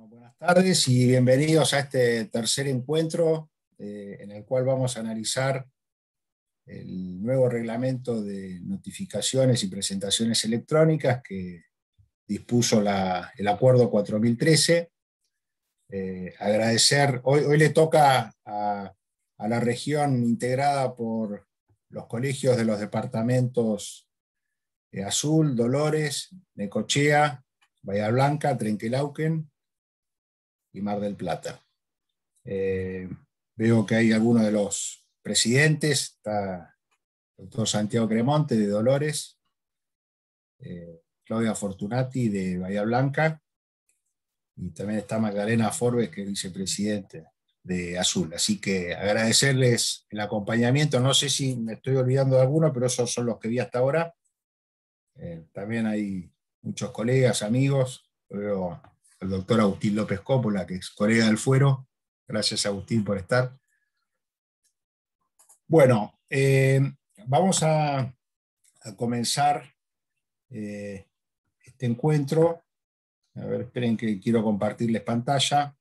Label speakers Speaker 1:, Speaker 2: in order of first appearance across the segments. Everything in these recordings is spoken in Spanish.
Speaker 1: Buenas tardes y bienvenidos a este tercer encuentro en el cual vamos a analizar el nuevo reglamento de notificaciones y presentaciones electrónicas que dispuso el Acuerdo 4013. Agradecer, hoy le toca a la región integrada por los colegios de los departamentos Azul, Dolores, Necochea, Bahía Blanca, Trenquelauquen y Mar del Plata. Veo que hay algunos de los presidentes, está el doctor Santiago Cremonte de Dolores, Claudia Fortunati de Bahía Blanca, y también está Magdalena Forbes, que es vicepresidente de Azul. Así que agradecerles el acompañamiento. No sé si me estoy olvidando de alguno, pero esos son los que vi hasta ahora. También hay muchos colegas, amigos. Veo el doctor Agustín López Coppola, que es colega del Fuero. Gracias, Agustín, por estar. Bueno, vamos a comenzar este encuentro. A ver, esperen que quiero compartirles pantalla.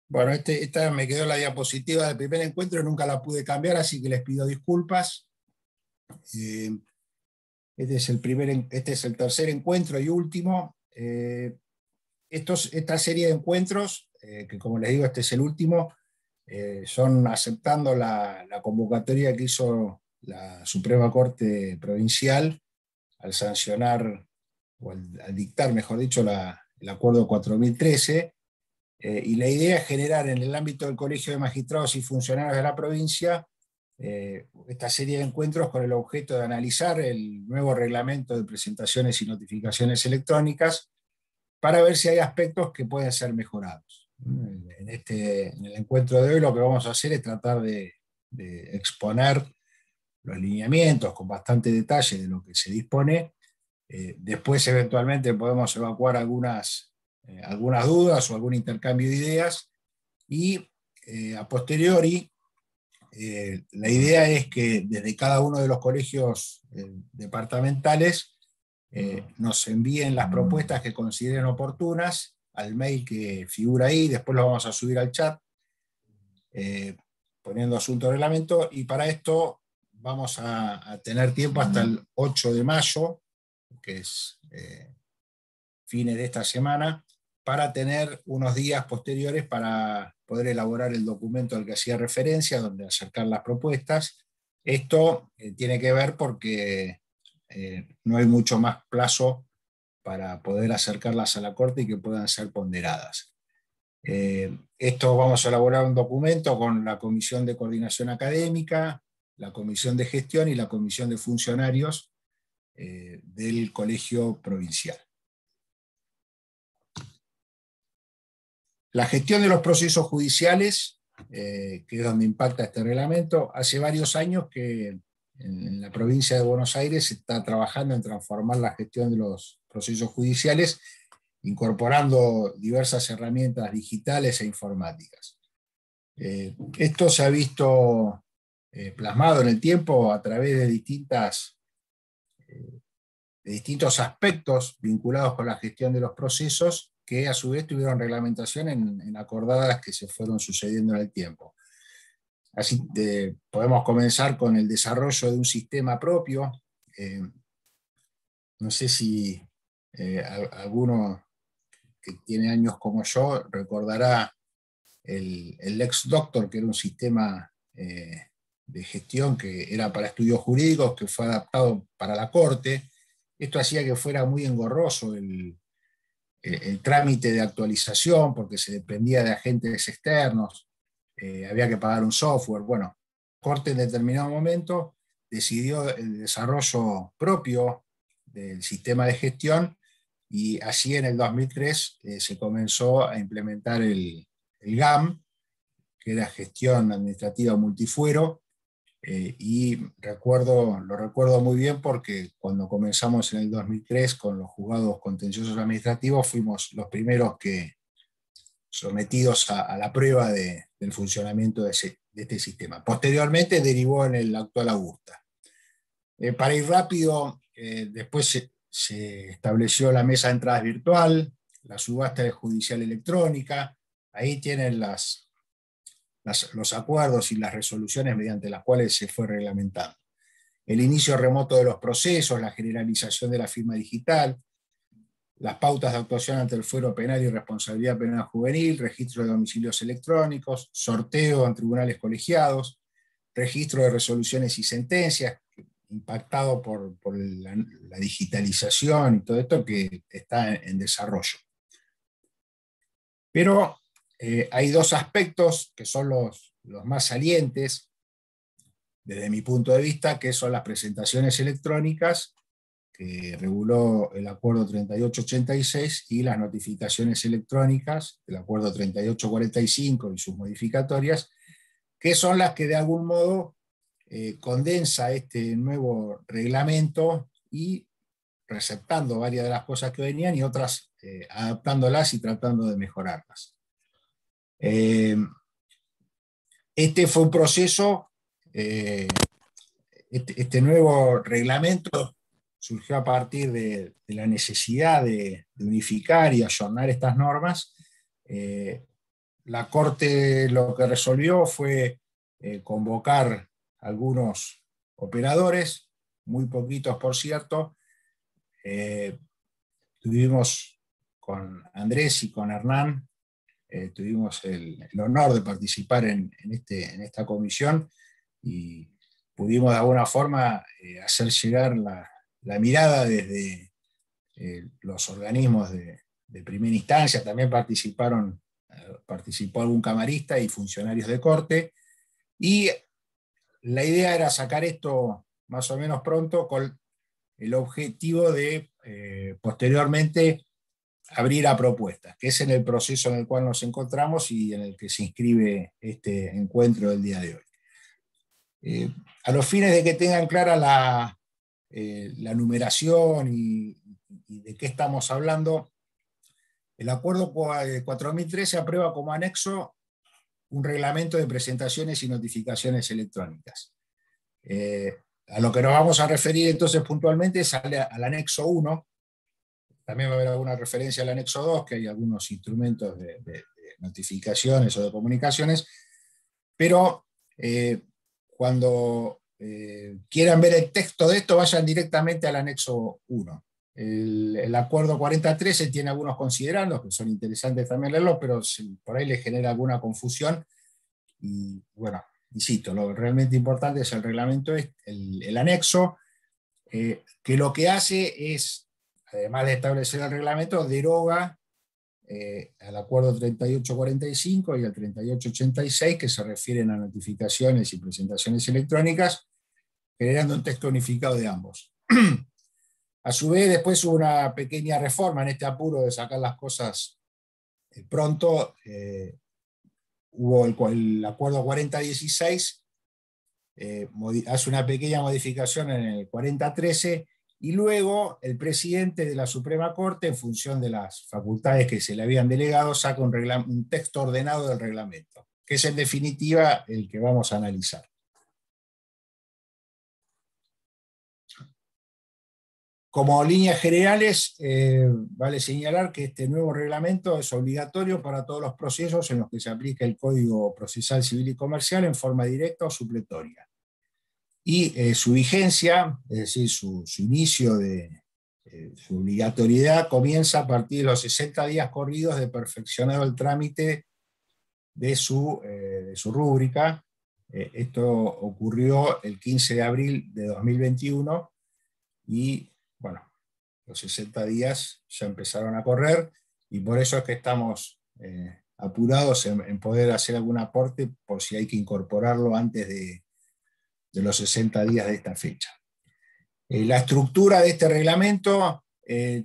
Speaker 1: Bueno, esta me quedó la diapositiva del primer encuentro, nunca la pude cambiar, así que les pido disculpas. Este es el tercer encuentro y último. Esta serie de encuentros, que como les digo, este es el último, son aceptando la convocatoria que hizo la Suprema Corte Provincial al sancionar, o al dictar, mejor dicho, el Acuerdo 4013, y la idea es generar en el ámbito del Colegio de Magistrados y Funcionarios de la provincia esta serie de encuentros con el objeto de analizar el nuevo reglamento de presentaciones y notificaciones electrónicas para ver si hay aspectos que pueden ser mejorados. En el encuentro de hoy lo que vamos a hacer es tratar de exponer los lineamientos con bastante detalle de lo que se dispone. Después eventualmente podemos evacuar algunas dudas o algún intercambio de ideas, y a posteriori la idea es que desde cada uno de los colegios departamentales nos envíen las propuestas que consideren oportunas al mail que figura ahí. Después lo vamos a subir al chat poniendo asunto reglamento, y para esto vamos a tener tiempo hasta el 8 de mayo, que es fines de esta semana, para tener unos días posteriores para poder elaborar el documento al que hacía referencia, donde acercar las propuestas. Esto tiene que ver porque no hay mucho más plazo para poder acercarlas a la Corte y que puedan ser ponderadas. Esto vamos a elaborar un documento con la Comisión de Coordinación Académica, la Comisión de Gestión y la Comisión de Funcionarios del Colegio Provincial. La gestión de los procesos judiciales, que es donde impacta este reglamento, hace varios años que en la provincia de Buenos Aires se está trabajando en transformar la gestión de los procesos judiciales, incorporando diversas herramientas digitales e informáticas. Esto se ha visto plasmado en el tiempo a través de distintos aspectos vinculados con la gestión de los procesos, que a su vez tuvieron reglamentación en acordadas que se fueron sucediendo en el tiempo. Así podemos comenzar con el desarrollo de un sistema propio. No sé si alguno que tiene años como yo recordará el Lex Doctor, que era un sistema de gestión que era para estudios jurídicos, que fue adaptado para la Corte. Esto hacía que fuera muy engorroso el trámite de actualización, porque se dependía de agentes externos, había que pagar un software. Bueno, la Corte en determinado momento decidió el desarrollo propio del sistema de gestión, y así en el 2003 se comenzó a implementar el GAM, que era Gestión Administrativa Multifuero, y lo recuerdo muy bien porque cuando comenzamos en el 2003 con los juzgados contenciosos administrativos fuimos los primeros que sometidos a la prueba del funcionamiento de este sistema. Posteriormente derivó en el actual Augusta. Para ir rápido, después se estableció la mesa de entradas virtual, la subasta judicial electrónica. Ahí tienen los acuerdos y las resoluciones mediante las cuales se fue reglamentando. El inicio remoto de los procesos, la generalización de la firma digital, las pautas de actuación ante el fuero penal y responsabilidad penal juvenil, registro de domicilios electrónicos, sorteo en tribunales colegiados, registro de resoluciones y sentencias, impactado por la digitalización y todo esto que está en desarrollo. Pero hay dos aspectos que son los más salientes desde mi punto de vista, que son las presentaciones electrónicas, que reguló el Acuerdo 3886, y las notificaciones electrónicas, el Acuerdo 3845 y sus modificatorias, que son las que de algún modo condensa este nuevo reglamento y receptando varias de las cosas que venían y otras adaptándolas y tratando de mejorarlas. Este fue un proceso, este nuevo reglamento surgió a partir de la necesidad de unificar y ayornar estas normas. La Corte lo que resolvió fue convocar algunos operadores, muy poquitos por cierto. Tuvimos con Andrés y con Hernán, tuvimos el honor de participar en esta comisión y pudimos de alguna forma hacer llegar la mirada desde los organismos de primera instancia. También participó algún camarista y funcionarios de corte, y la idea era sacar esto más o menos pronto con el objetivo de posteriormente abrir a propuestas, que es en el proceso en el cual nos encontramos y en el que se inscribe este encuentro del día de hoy. A los fines de que tengan clara la numeración y de qué estamos hablando, el Acuerdo 4013 aprueba como anexo un reglamento de presentaciones y notificaciones electrónicas. A lo que nos vamos a referir entonces puntualmente es al anexo 1. También va a haber alguna referencia al anexo 2, que hay algunos instrumentos de notificaciones o de comunicaciones, pero cuando quieran ver el texto de esto, vayan directamente al anexo 1. El Acuerdo 4013 tiene algunos considerandos que son interesantes también leerlos, pero por ahí les genera alguna confusión. Y bueno, insisto, lo realmente importante es el reglamento, el anexo, que lo que hace es, además de establecer el reglamento, deroga al Acuerdo 3845 y al 3886, que se refieren a notificaciones y presentaciones electrónicas, generando un texto unificado de ambos. A su vez, después hubo una pequeña reforma en este apuro de sacar las cosas pronto. Hubo el Acuerdo 4016, hace una pequeña modificación en el 4013, y luego el presidente de la Suprema Corte, en función de las facultades que se le habían delegado, saca un texto ordenado del reglamento, que es en definitiva el que vamos a analizar. Como líneas generales, vale señalar que este nuevo reglamento es obligatorio para todos los procesos en los que se aplica el Código Procesal Civil y Comercial en forma directa o supletoria. Y su vigencia, es decir, su inicio su obligatoriedad, comienza a partir de los 60 días corridos de perfeccionado el trámite de su rúbrica. Esto ocurrió el 15 de abril de 2021 y bueno, los 60 días ya empezaron a correr, y por eso es que estamos apurados en poder hacer algún aporte por si hay que incorporarlo antes de los 60 días de esta fecha. La estructura de este reglamento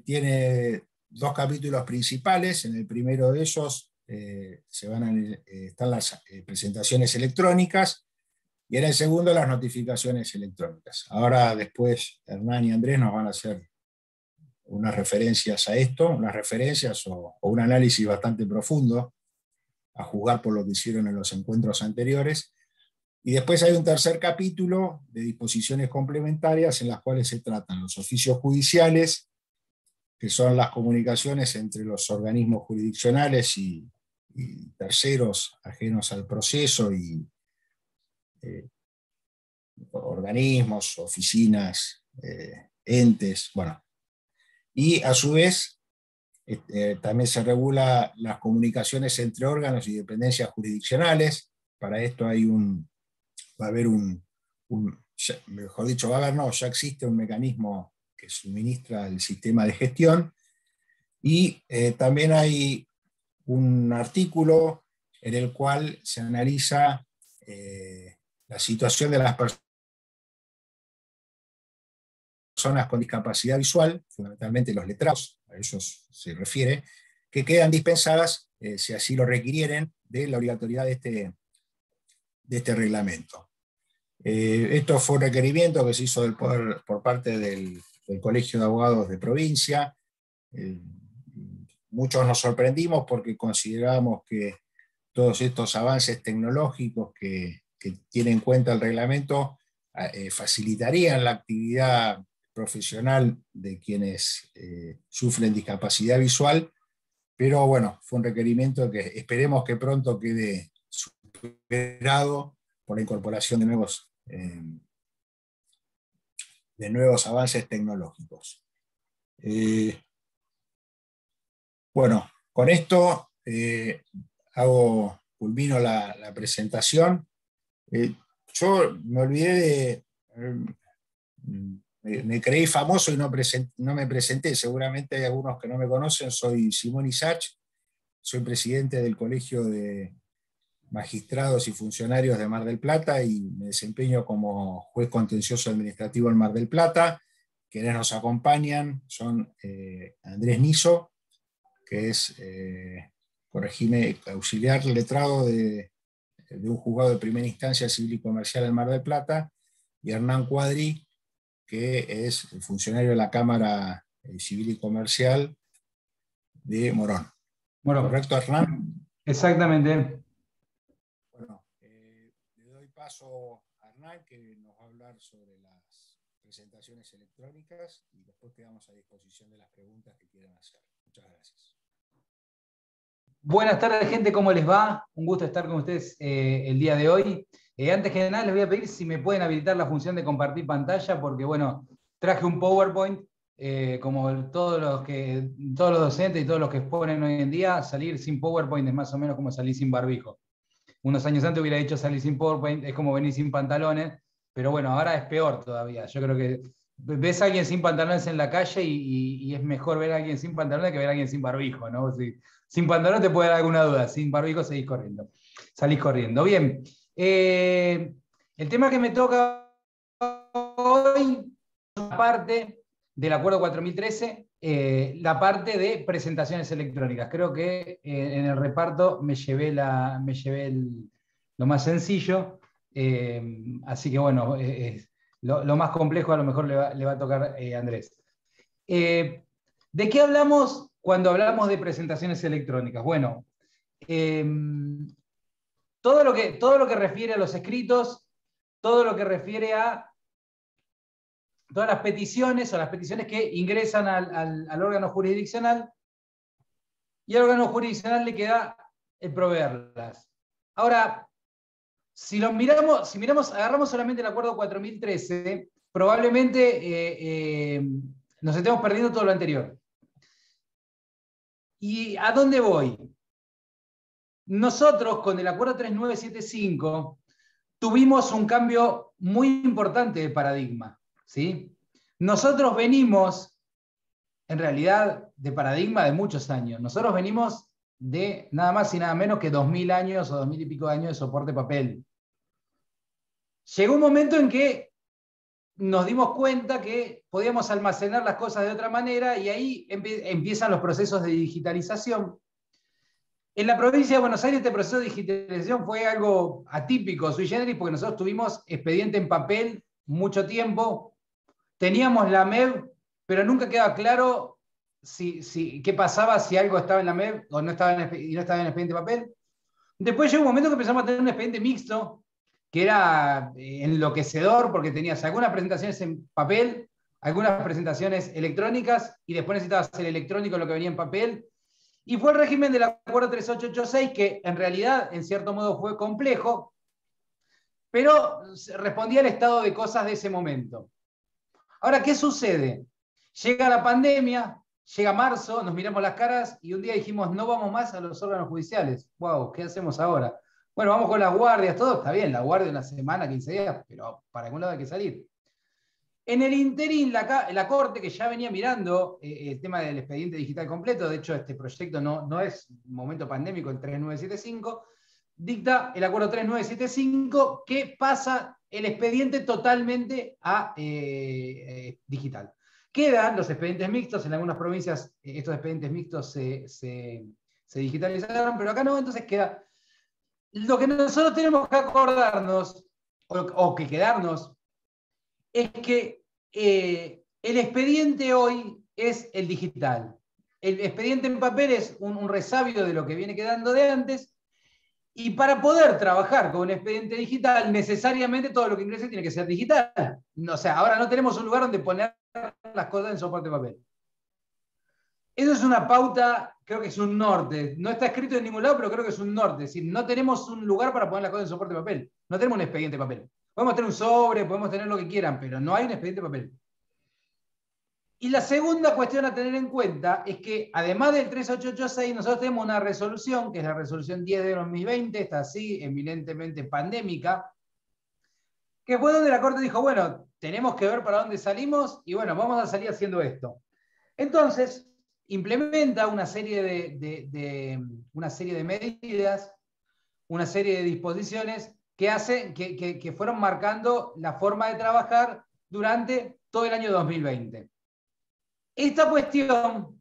Speaker 1: tiene dos capítulos principales. En el primero de ellos están las presentaciones electrónicas, Y en el segundo, las notificaciones electrónicas. Ahora después Hernán y Andrés nos van a hacer unas referencias a esto, unas referencias o un análisis bastante profundo, a juzgar por lo que hicieron en los encuentros anteriores. Y después hay un tercer capítulo de disposiciones complementarias en las cuales se tratan los oficios judiciales, que son las comunicaciones entre los organismos jurisdiccionales y terceros ajenos al proceso, y organismos, oficinas, entes, bueno. Y a su vez, también se regula las comunicaciones entre órganos y dependencias jurisdiccionales. Para esto va a haber mejor dicho, ya existe un mecanismo que suministra el sistema de gestión, y también hay un artículo en el cual se analiza la situación de las personas con discapacidad visual, fundamentalmente los letrados, a ellos se refiere, que quedan dispensadas, si así lo requirieren, de la obligatoriedad de este reglamento. Esto fue un requerimiento que se hizo por parte del Colegio de Abogados de Provincia. Muchos nos sorprendimos porque considerábamos que todos estos avances tecnológicos que tiene en cuenta el reglamento facilitarían la actividad profesional de quienes sufren discapacidad visual, pero bueno, fue un requerimiento que esperemos que pronto quede superado por la incorporación de nuevos avances tecnológicos. Bueno, con esto culmino la presentación. Yo me olvidé me creí famoso y no me presenté. Seguramente hay algunos que no me conocen. Soy Simón Isach, soy presidente del Colegio de Magistrados y Funcionarios de Mar del Plata y me desempeño como juez contencioso administrativo en Mar del Plata. Quienes nos acompañan son Andrés Niso, que es auxiliar letrado de un juzgado de primera instancia civil y comercial en Mar del Plata, y Hernán Cuadri, que es el funcionario de la Cámara Civil y Comercial de Morón. ¿Correcto, Hernán?
Speaker 2: Exactamente.
Speaker 1: Bueno, le doy paso a Hernán, que nos va a hablar sobre las presentaciones electrónicas, y después quedamos a disposición de las preguntas que quieran hacer. Muchas gracias.
Speaker 2: Buenas tardes, gente, ¿cómo les va? Un gusto estar con ustedes el día de hoy. Antes que nada, les voy a pedir si me pueden habilitar la función de compartir pantalla, porque bueno, traje un PowerPoint, como todos los docentes y todos los que exponen hoy en día, salir sin PowerPoint es más o menos como salir sin barbijo. Unos años antes hubiera dicho salir sin PowerPoint, es como venir sin pantalones, pero bueno, ahora es peor todavía. Yo creo que ves a alguien sin pantalones en la calle y es mejor ver a alguien sin pantalones que ver a alguien sin barbijo, ¿no? Sin pantalón te puede dar alguna duda, sin barbijo salís corriendo. Bien, el tema que me toca hoy es una parte del Acuerdo 4013, la parte de presentaciones electrónicas. Creo que en el reparto me llevé lo más sencillo, así que bueno, lo más complejo a lo mejor le va a tocar a Andrés. ¿De qué hablamos cuando hablamos de presentaciones electrónicas? Bueno, todo lo que refiere a los escritos, todo lo que refiere a todas las peticiones o las peticiones que ingresan al órgano jurisdiccional, y al órgano jurisdiccional le queda el proveerlas. Ahora, si agarramos solamente el Acuerdo 4013, probablemente nos estemos perdiendo todo lo anterior. ¿Y a dónde voy? Nosotros, con el Acuerdo 3975, tuvimos un cambio muy importante de paradigma, ¿sí? Nosotros venimos, en realidad, de paradigma de muchos años. Nosotros venimos de nada más y nada menos que 2000 años o 2000 y pico de años de soporte papel. Llegó un momento en que nos dimos cuenta que podíamos almacenar las cosas de otra manera, y ahí empiezan los procesos de digitalización. En la provincia de Buenos Aires este proceso de digitalización fue algo atípico, sui generis, porque nosotros tuvimos expediente en papel mucho tiempo, teníamos la MEB, pero nunca quedaba claro qué pasaba si algo estaba en la MEB o no estaba y no estaba en el expediente de papel. Después llegó un momento que empezamos a tener un expediente mixto, que era enloquecedor, porque tenías algunas presentaciones en papel, algunas presentaciones electrónicas, y después necesitabas hacer electrónico lo que venía en papel. Y fue el régimen del acuerdo 3886, que en realidad, en cierto modo, fue complejo, pero respondía al estado de cosas de ese momento. Ahora, ¿qué sucede? Llega la pandemia, llega marzo, nos miramos las caras y un día dijimos, no vamos más a los órganos judiciales. Wow, ¿qué hacemos ahora? Bueno, vamos con las guardias, todo está bien, la guardia una semana, 15 días, pero para algún lado hay que salir. En el interín, la Corte, que ya venía mirando el tema del expediente digital completo, de hecho este proyecto no es momento pandémico, el 3975, dicta el acuerdo 3975 que pasa el expediente totalmente a digital. Quedan los expedientes mixtos, en algunas provincias estos expedientes mixtos se digitalizaron, pero acá no, entonces queda. Lo que nosotros tenemos que acordarnos, o que quedarnos, es que el expediente hoy es el digital. El expediente en papel es un resabio de lo que viene quedando de antes, y para poder trabajar con un expediente digital, necesariamente todo lo que ingrese tiene que ser digital. O sea, ahora no tenemos un lugar donde poner las cosas en soporte de papel. Eso es una pauta, creo que es un norte. No está escrito en ningún lado, pero creo que es un norte. Es decir, no tenemos un lugar para poner las cosas en soporte de papel. No tenemos un expediente de papel. Podemos tener un sobre, podemos tener lo que quieran, pero no hay un expediente de papel. Y la segunda cuestión a tener en cuenta es que, además del 3886, nosotros tenemos una resolución, que es la resolución 10 de 2020, está así, eminentemente pandémica, que fue donde la Corte dijo, bueno, tenemos que ver para dónde salimos, y bueno, vamos a salir haciendo esto. Entonces, implementa una serie de medidas, una serie de disposiciones que fueron marcando la forma de trabajar durante todo el año 2020. Esta cuestión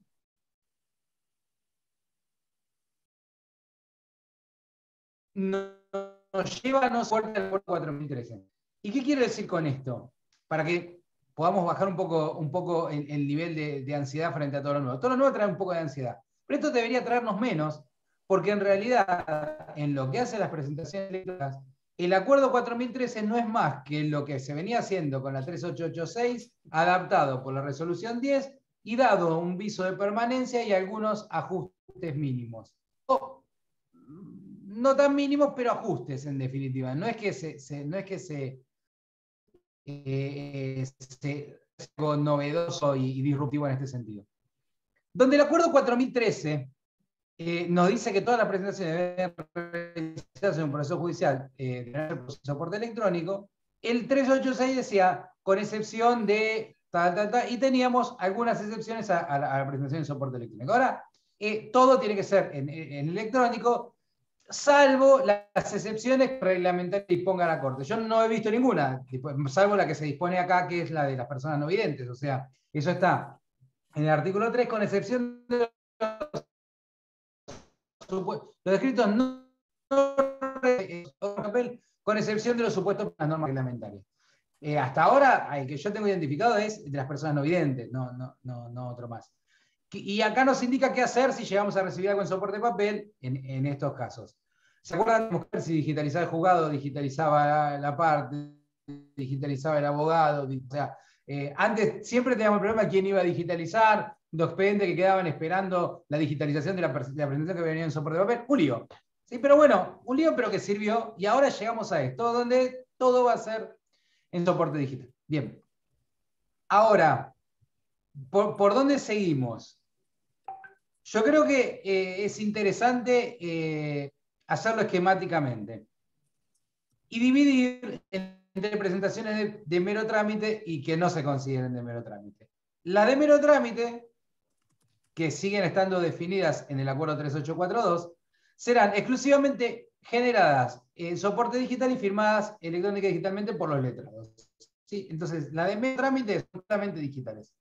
Speaker 2: nos lleva a no fuerte al 4013. ¿Y qué quiero decir con esto? Para que podamos bajar un poco el nivel de ansiedad frente a todo lo nuevo. Todo lo nuevo trae un poco de ansiedad, pero esto debería traernos menos, porque en realidad, en lo que hace las presentaciones electorales, el acuerdo 4013 no es más que lo que se venía haciendo con la 3886, adaptado por la resolución 10 y dado un viso de permanencia y algunos ajustes mínimos. No tan mínimos, pero ajustes en definitiva. No es que sea algo novedoso y disruptivo en este sentido. Donde el acuerdo 4013 nos dice que todas las presentaciones deben realizarse en un proceso judicial, por soporte electrónico, el 386 decía, con excepción de y teníamos algunas excepciones a la presentación en soporte electrónico. Ahora, todo tiene que ser en electrónico, salvo las excepciones que reglamentariamente disponga la Corte. Yo no he visto ninguna, salvo la que se dispone acá, que es la de las personas no videntes. O sea, eso está en el artículo 3, con excepción de los escritos con excepción de los supuestos de las normas reglamentarias. Hasta ahora, el que yo tengo identificado es de las personas no videntes, no otro más. Y acá nos indica qué hacer si llegamos a recibir algo en soporte de papel en estos casos. ¿Se acuerdan de mujer si digitalizaba el juzgado, digitalizaba la parte, digitalizaba el abogado? O sea, antes siempre teníamos el problema de quién iba a digitalizar, los expedientes que quedaban esperando la digitalización de la presentación que venía en soporte de papel. Un lío. Sí, pero bueno, un lío pero que sirvió, y ahora llegamos a esto, donde todo va a ser en soporte digital. Bien. Ahora, ¿por dónde seguimos? Yo creo que es interesante hacerlo esquemáticamente y dividir entre presentaciones de mero trámite y que no se consideren de mero trámite. Las de mero trámite, que siguen estando definidas en el acuerdo 3842, serán exclusivamente generadas en soporte digital y firmadas electrónica y digitalmente por los letrados. ¿Sí? Entonces, las de mero trámite son solamente digitales.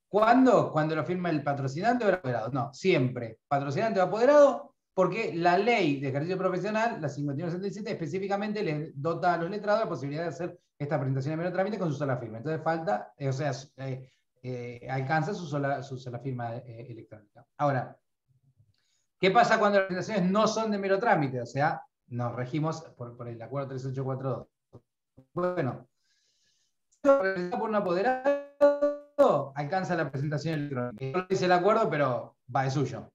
Speaker 2: ¿Cuándo? Cuando lo firma el patrocinante o el apoderado. No, siempre. Patrocinante o apoderado, porque la ley de ejercicio profesional, la 5177, específicamente les dota a los letrados la posibilidad de hacer esta presentación en mero trámite con su sola firma. Entonces falta, alcanza su sola firma electrónica. Ahora, ¿qué pasa cuando las presentaciones no son de mero trámite? O sea, nos regimos por el acuerdo 3842. Bueno, por un apoderado, alcanza la presentación electrónica. No lo dice el acuerdo, pero va de suyo.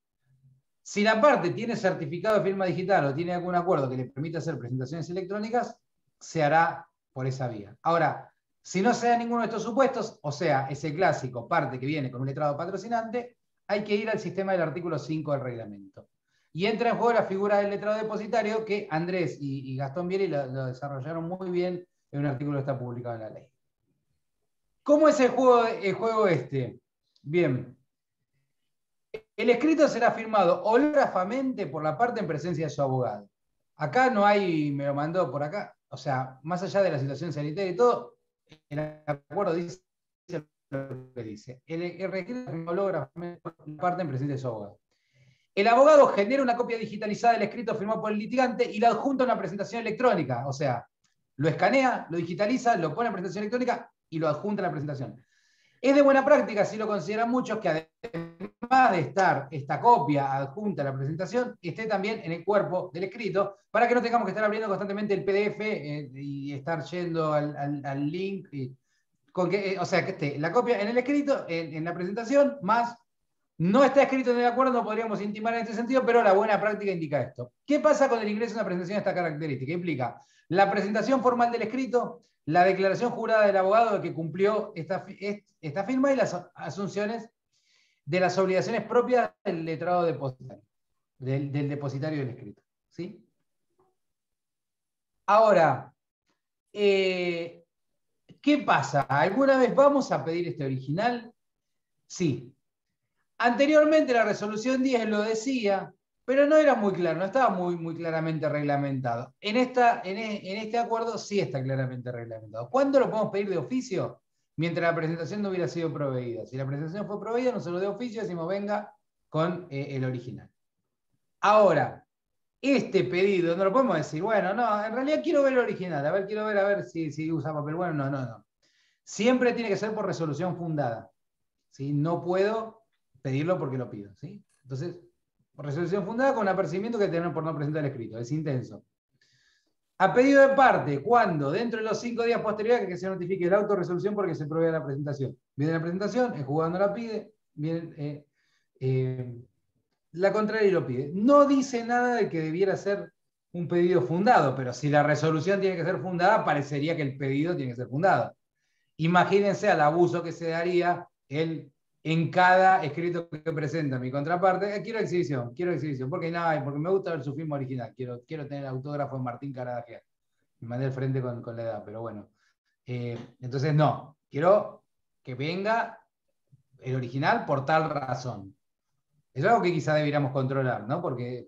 Speaker 2: Si la parte tiene certificado de firma digital o tiene algún acuerdo que le permita hacer presentaciones electrónicas, se hará por esa vía. Ahora, si no se da ninguno de estos supuestos, o sea, ese clásico parte que viene con un letrado patrocinante, hay que ir al sistema del artículo 5 del reglamento. Y entra en juego la figura del letrado depositario que Andrés y Gastón Vieri lo desarrollaron muy bien en un artículo que está publicado en la ley. ¿Cómo es el juego este? Bien. El escrito será firmado hológrafamente por la parte en presencia de su abogado. Acá no hay, me lo mandó por acá, o sea, más allá de la situación sanitaria y todo, el acuerdo dice lo que dice. El escrito firma hológrafamente por la parte en presencia de su abogado. El abogado genera una copia digitalizada del escrito firmado por el litigante y la adjunta a una presentación electrónica, o sea, lo escanea, lo digitaliza, lo pone en presentación electrónica y lo adjunta a la presentación. Es de buena práctica, así lo consideran muchos, que además de estar esta copia adjunta a la presentación, esté también en el cuerpo del escrito, para que no tengamos que estar abriendo constantemente el PDF y estar yendo al link. O sea, que esté la copia en el escrito, en la presentación, más no está escrito en el acuerdo, no podríamos intimar en este sentido, pero la buena práctica indica esto. ¿Qué pasa con el ingreso a una presentación de esta característica? Implica la presentación formal del escrito, la declaración jurada del abogado de que cumplió esta firma y las asunciones de las obligaciones propias del letrado depositario, del depositario del escrito. ¿Sí? Ahora, ¿qué pasa? ¿Alguna vez vamos a pedir este original? Sí. Anteriormente la resolución 10 lo decía, pero no era muy claro, no estaba muy claramente reglamentado. En este acuerdo sí está claramente reglamentado. ¿Cuándo lo podemos pedir de oficio? Mientras la presentación no hubiera sido proveída. Si la presentación fue proveída, nosotros de oficio decimos venga con el original. Ahora, este pedido, no lo podemos decir, bueno, no, en realidad quiero ver el original, quiero ver si usa papel bueno, no. Siempre tiene que ser por resolución fundada. ¿Sí? No puedo pedirlo porque lo pido. ¿Sí? Entonces, resolución fundada con apercibimiento que tenemos por no presentar el escrito. Es intenso. A pedido de parte, cuando dentro de los 5 días posteriores que se notifique la autorresolución porque se provee la presentación. Viene la presentación, el juzgado no la pide, viene la contraria y lo pide. No dice nada de que debiera ser un pedido fundado, pero si la resolución tiene que ser fundada, parecería que el pedido tiene que ser fundado. Imagínense al abuso que se daría en cada escrito que presenta mi contraparte. Quiero exhibición, porque me gusta ver su firma original, quiero tener el autógrafo de Martín Caradagian. Me mandé al frente con la edad, pero bueno. Entonces no, quiero que venga el original por tal razón. Es algo que quizá debiéramos controlar, ¿no? Porque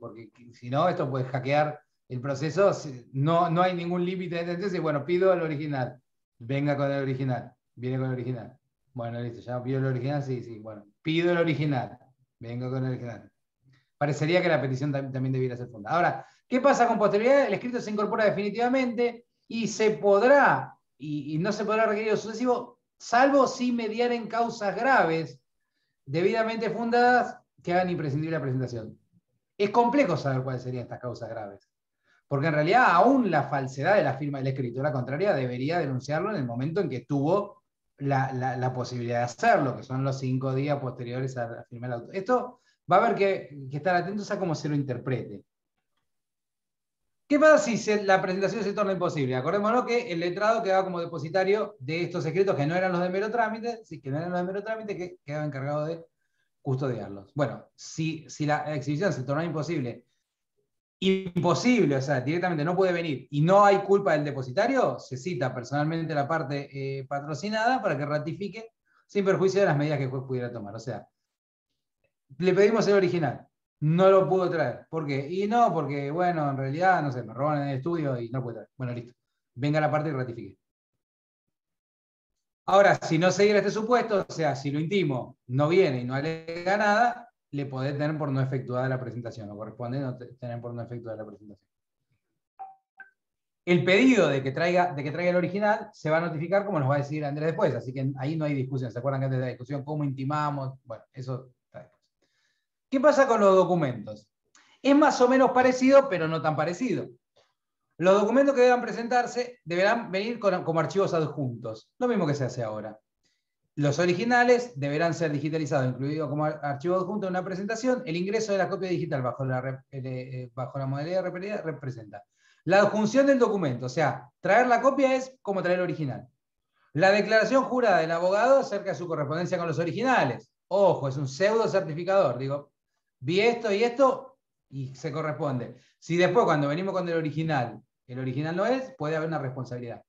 Speaker 2: si no, esto puede hackear el proceso. No hay ningún límite. Entonces, bueno, pido el original. Venga con el original. Viene con el original. Bueno, listo, ya pido el original, sí. Bueno, pido el original. Vengo con el original. Parecería que la petición también debiera ser fundada. Ahora, ¿qué pasa con posterioridad? El escrito se incorpora definitivamente y se podrá, y no se podrá requerir sucesivo, salvo si mediaren causas graves debidamente fundadas que hagan imprescindible la presentación. Es complejo saber cuáles serían estas causas graves, porque en realidad aún la falsedad de la firma del escrito, la contraria, debería denunciarlo en el momento en que tuvo la posibilidad de hacerlo, que son los 5 días posteriores a la firma del auto. Esto va a haber que estar atentos a cómo se lo interprete. ¿Qué pasa si la presentación se torna imposible? Acordémonos que el letrado quedaba como depositario de estos escritos que no eran los de mero trámite, que quedaba encargado de custodiarlos. Bueno, si la exhibición se torna imposible, o sea, directamente no puede venir y no hay culpa del depositario, se cita personalmente a la parte patrocinada para que ratifique sin perjuicio de las medidas que el juez pudiera tomar. O sea, le pedimos el original, no lo pudo traer. ¿Por qué? Y no, porque, bueno, en realidad, no sé, me roban en el estudio y no puedo traer. Bueno, listo. Venga a la parte y ratifique. Ahora, si no se diera este supuesto, o sea, si lo intimo no viene y no alega nada, le podés tener por no efectuada la presentación, o corresponde no tener por no efectuada la presentación. El pedido de que traiga el original se va a notificar, como nos va a decir Andrés después, así que ahí no hay discusión. ¿Se acuerdan que antes de la discusión cómo intimamos? Bueno, eso está después. ¿Qué pasa con los documentos? Es más o menos parecido, pero no tan parecido. Los documentos que deban presentarse deberán venir como archivos adjuntos, lo mismo que se hace ahora. Los originales deberán ser digitalizados, incluido como archivo adjunto en una presentación. El ingreso de la copia digital bajo la modalidad referida representa la adjunción del documento, o sea, traer la copia es como traer el original. La declaración jurada del abogado acerca de su correspondencia con los originales. Ojo, es un pseudo certificador. Digo, vi esto y se corresponde. Si después, cuando venimos con el original no es, puede haber una responsabilidad.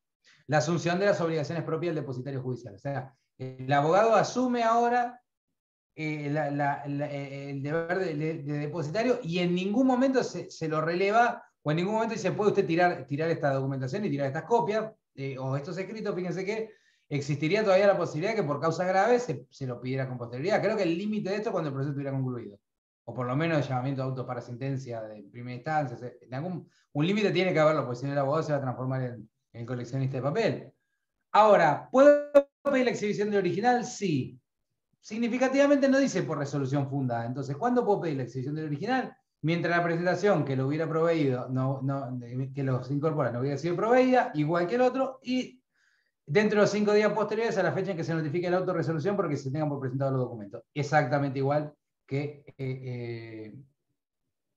Speaker 2: La asunción de las obligaciones propias del depositario judicial. O sea, el abogado asume ahora el deber de depositario y en ningún momento se lo releva o en ningún momento dice, puede usted tirar esta documentación y tirar estas copias o estos escritos. Fíjense que existiría todavía la posibilidad de que por causas graves se lo pidiera con posterioridad. Creo que el límite de esto es cuando el proceso estuviera concluido. O por lo menos el llamamiento de auto para sentencia de primera instancia. Un límite tiene que haberlo, porque si no el abogado se va a transformar en coleccionista de papel. Ahora, ¿puedo pedir la exhibición del original? Sí. Significativamente no dice por resolución fundada. Entonces, ¿cuándo puedo pedir la exhibición del original? Mientras la presentación que lo hubiera proveído, que los incorpora, no hubiera sido proveída, igual que el otro, y dentro de los 5 días posteriores a la fecha en que se notifique la autorresolución porque se tengan por presentados los documentos. Exactamente igual que en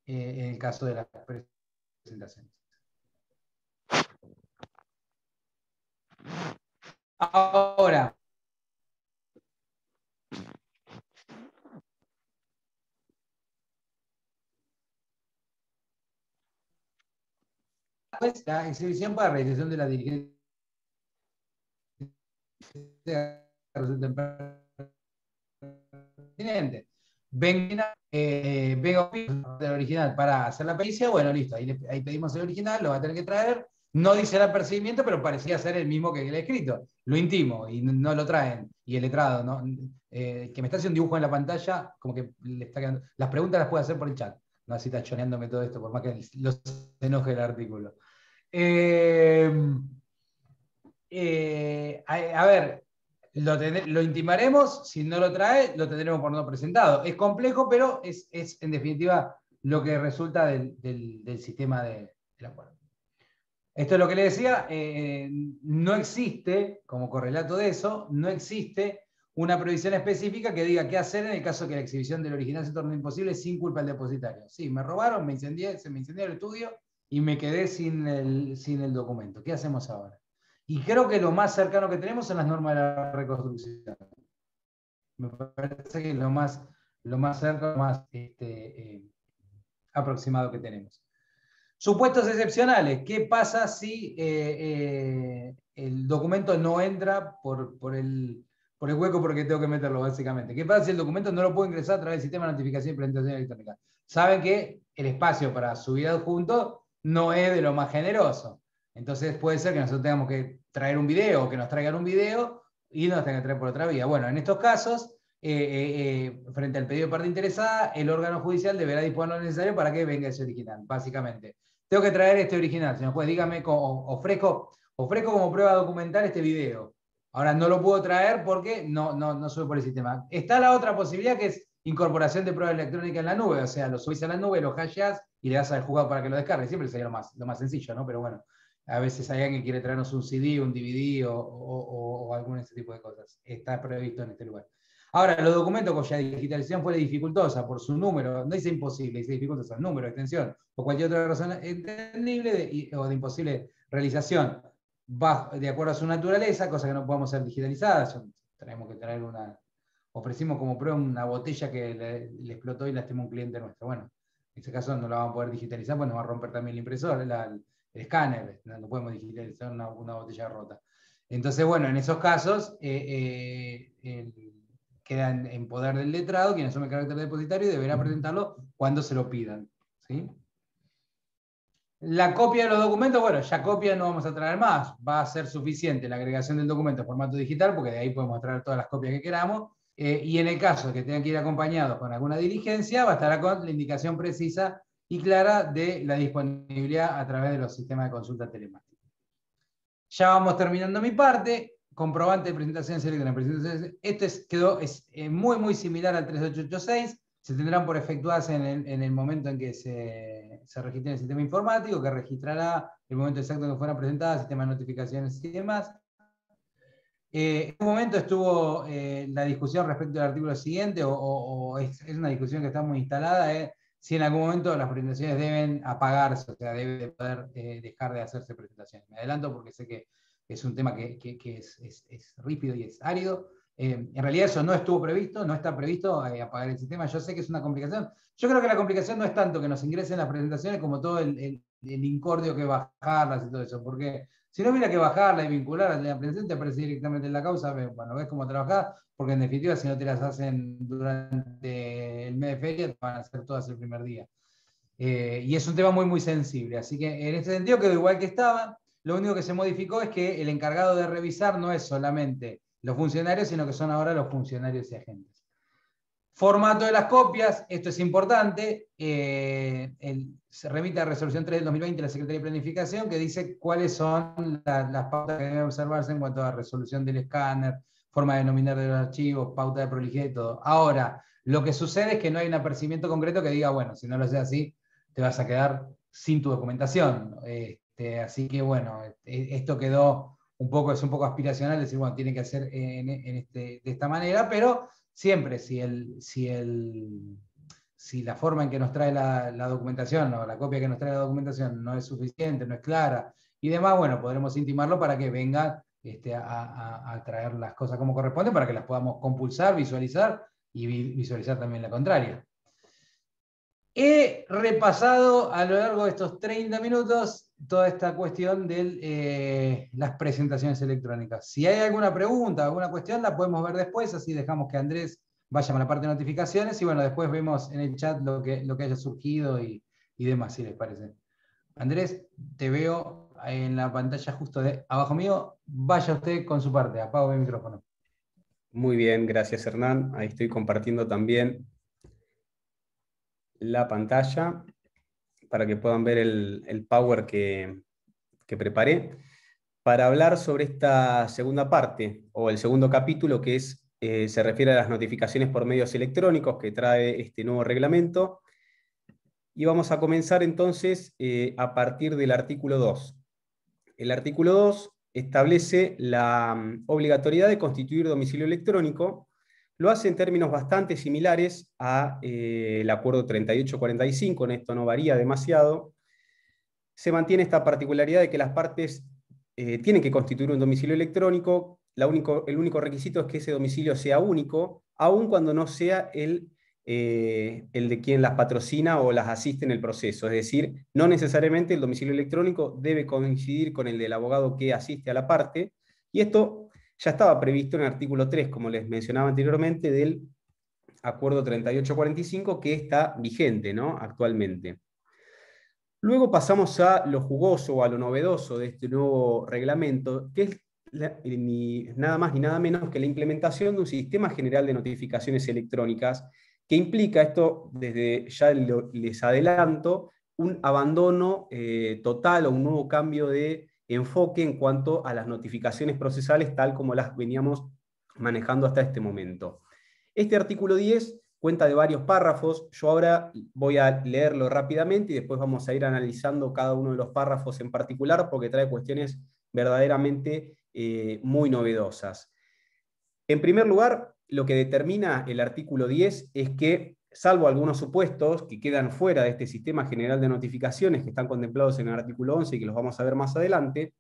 Speaker 2: el caso de las presentaciones. Ahora, la exhibición para realización de la diligencia pertinente. Venga del original para hacer la pericia, bueno, listo, ahí pedimos el original, lo va a tener que traer. No dice el apercibimiento, pero parecía ser el mismo que el escrito. Lo intimo y no lo traen. Y el letrado, ¿no? Que me está haciendo un dibujo en la pantalla, como que le está quedando. Las preguntas las puede hacer por el chat. No así está choneándome todo esto, por más que los enoje el artículo. A ver, lo intimaremos, si no lo trae, lo tendremos por no presentado. Es complejo, pero es en definitiva lo que resulta del sistema del acuerdo. Esto es lo que le decía, no existe, como correlato de eso, no existe una previsión específica que diga qué hacer en el caso que la exhibición del original se torne imposible sin culpa del depositario. Sí, me robaron, se me incendió el estudio y me quedé sin el documento. ¿Qué hacemos ahora? Y creo que lo más cercano que tenemos son las normas de la reconstrucción. Me parece que es lo más cerca, lo más aproximado que tenemos. Supuestos excepcionales. ¿Qué pasa si el documento no entra por el hueco porque tengo que meterlo, básicamente? ¿Qué pasa si el documento no lo puedo ingresar a través del sistema de notificación y presentación electrónica? Saben que el espacio para subir adjunto no es de lo más generoso. Entonces puede ser que nosotros tengamos que traer un video o que nos traigan un video y nos tengan que traer por otra vía. Bueno, en estos casos, frente al pedido de parte interesada, el órgano judicial deberá disponer lo necesario para que venga ese original, básicamente. Tengo que traer este original, señor juez, dígame, ofrezco como prueba documental este video. Ahora no lo puedo traer porque no sube por el sistema. Está la otra posibilidad que es incorporación de prueba electrónica en la nube, o sea, lo subís a la nube, lo hasheás y le das al juzgado para que lo descargue. Siempre sería lo más sencillo, ¿no? Pero bueno, a veces hay alguien que quiere traernos un CD, un DVD o algún de ese tipo de cosas. Está previsto en este lugar. Ahora, los documentos cuya digitalización fuera dificultosa por su número, no dice imposible, dice dificultosa, número, extensión o cualquier otra razón entendible o de imposible realización, de acuerdo a su naturaleza, cosa que no podemos ser digitalizadas. Tenemos que traer ofrecimos como prueba una botella que le explotó y lastimó a un cliente nuestro. Bueno, en ese caso no la vamos a poder digitalizar, pues nos va a romper también el impresor, el escáner, no podemos digitalizar una botella rota. Entonces, bueno, en esos casos, quedan en poder del letrado, quien asume el carácter de depositario y deberá presentarlo cuando se lo pidan. ¿Sí? La copia de los documentos, bueno, ya copia no vamos a traer más, va a ser suficiente la agregación del documento en formato digital, porque de ahí podemos traer todas las copias que queramos, y en el caso de que tengan que ir acompañados con alguna diligencia, bastará con la indicación precisa y clara de la disponibilidad a través de los sistemas de consulta telemática. Ya vamos terminando mi parte. Comprobante de presentaciones electrónicas. Es muy similar al 3886. Se tendrán por efectuadas en el momento en que se registre en el sistema informático, que registrará el momento exacto en que fueran presentadas, sistema de notificaciones y demás. En un momento estuvo la discusión respecto al artículo siguiente, o es una discusión que está muy instalada, si en algún momento las presentaciones deben apagarse, o sea, debe de poder dejar de hacerse presentaciones. Me adelanto porque sé que es un tema que es rípido y es árido. En realidad eso no estuvo previsto, no está previsto apagar el sistema. Yo sé que es una complicación. Yo creo que la complicación no es tanto que nos ingresen las presentaciones como todo el incordio que bajarlas y todo eso, porque si no hubiera que bajarla y vincularla a la presentación, te aparece directamente en la causa, bueno, ves cómo trabajar, porque en definitiva si no te las hacen durante el mes de feria, te van a hacer todas el primer día. Y es un tema muy sensible, así que en este sentido quedó igual que estaba. Lo único que se modificó es que el encargado de revisar no es solamente los funcionarios, sino que son ahora los funcionarios y agentes. Formato de las copias, esto es importante, se remite a Resolución 3 del 2020 de la Secretaría de Planificación, que dice cuáles son las pautas que deben observarse en cuanto a resolución del escáner, forma de denominar de los archivos, pauta de prolijidad y todo. Ahora, lo que sucede es que no hay un apercibimiento concreto que diga, bueno, si no lo haces así, te vas a quedar sin tu documentación. Así que bueno, esto quedó es un poco aspiracional, decir, bueno, tiene que hacer de esta manera, pero siempre, si la forma en que nos trae la documentación o la copia que nos trae la documentación no es suficiente, no es clara y demás, bueno, podremos intimarlo para que venga a traer las cosas como corresponde, para que las podamos compulsar, visualizar y visualizar también la contraria. He repasado a lo largo de estos 30 minutos toda esta cuestión de las presentaciones electrónicas. Si hay alguna pregunta, alguna cuestión, la podemos ver después, así dejamos que Andrés vaya a la parte de notificaciones y bueno, después vemos en el chat lo que haya surgido y demás, si les parece. Andrés, te veo en la pantalla justo de abajo mío. Vaya usted con su parte, apago el micrófono.
Speaker 3: Muy bien, gracias Hernán. Ahí estoy compartiendo también la pantalla para que puedan ver el Power que preparé para hablar sobre esta segunda parte, o el segundo capítulo, que se refiere a las notificaciones por medios electrónicos que trae este nuevo reglamento. Y vamos a comenzar entonces a partir del artículo 2. El artículo 2 establece la obligatoriedad de constituir domicilio electrónico. Lo hace en términos bastante similares al acuerdo 3845, en esto no varía demasiado. Se mantiene esta particularidad de que las partes tienen que constituir un domicilio electrónico. El único requisito es que ese domicilio sea único, aun cuando no sea el de quien las patrocina o las asiste en el proceso. Es decir, no necesariamente el domicilio electrónico debe coincidir con el del abogado que asiste a la parte, y esto ya estaba previsto en el artículo 3, como les mencionaba anteriormente, del acuerdo 3845, que está vigente, ¿no?, actualmente. Luego pasamos a lo jugoso o a lo novedoso de este nuevo reglamento, que es nada más ni nada menos que la implementación de un sistema general de notificaciones electrónicas, que implica esto, desde ya les adelanto, un abandono total o un nuevo cambio de enfoque en cuanto a las notificaciones procesales tal como las veníamos manejando hasta este momento. Este artículo 10 cuenta de varios párrafos. Yo ahora voy a leerlo rápidamente y después vamos a ir analizando cada uno de los párrafos en particular, porque trae cuestiones verdaderamente muy novedosas. En primer lugar, lo que determina el artículo 10 es que, salvo algunos supuestos que quedan fuera de este sistema general de notificaciones que están contemplados en el artículo 11 y que los vamos a ver más adelante,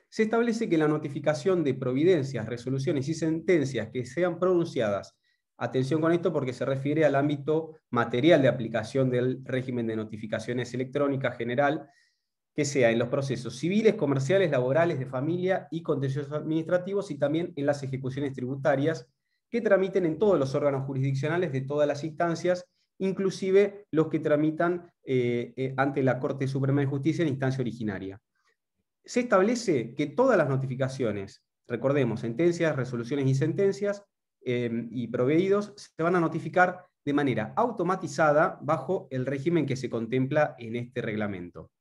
Speaker 3: se establece que la notificación de providencias, resoluciones y sentencias que sean pronunciadas, atención con esto porque se refiere al ámbito material de aplicación del régimen de notificaciones electrónicas general, que sea en los procesos civiles, comerciales, laborales, de familia y contenciosos administrativos, y también en las ejecuciones tributarias, que tramiten en todos los órganos jurisdiccionales de todas las instancias, inclusive los que tramitan ante la Corte Suprema de Justicia en instancia originaria. Se establece que todas las notificaciones, recordemos, sentencias, resoluciones y sentencias, y proveídos se van a notificar de manera automatizada bajo el régimen que se contempla en este reglamento.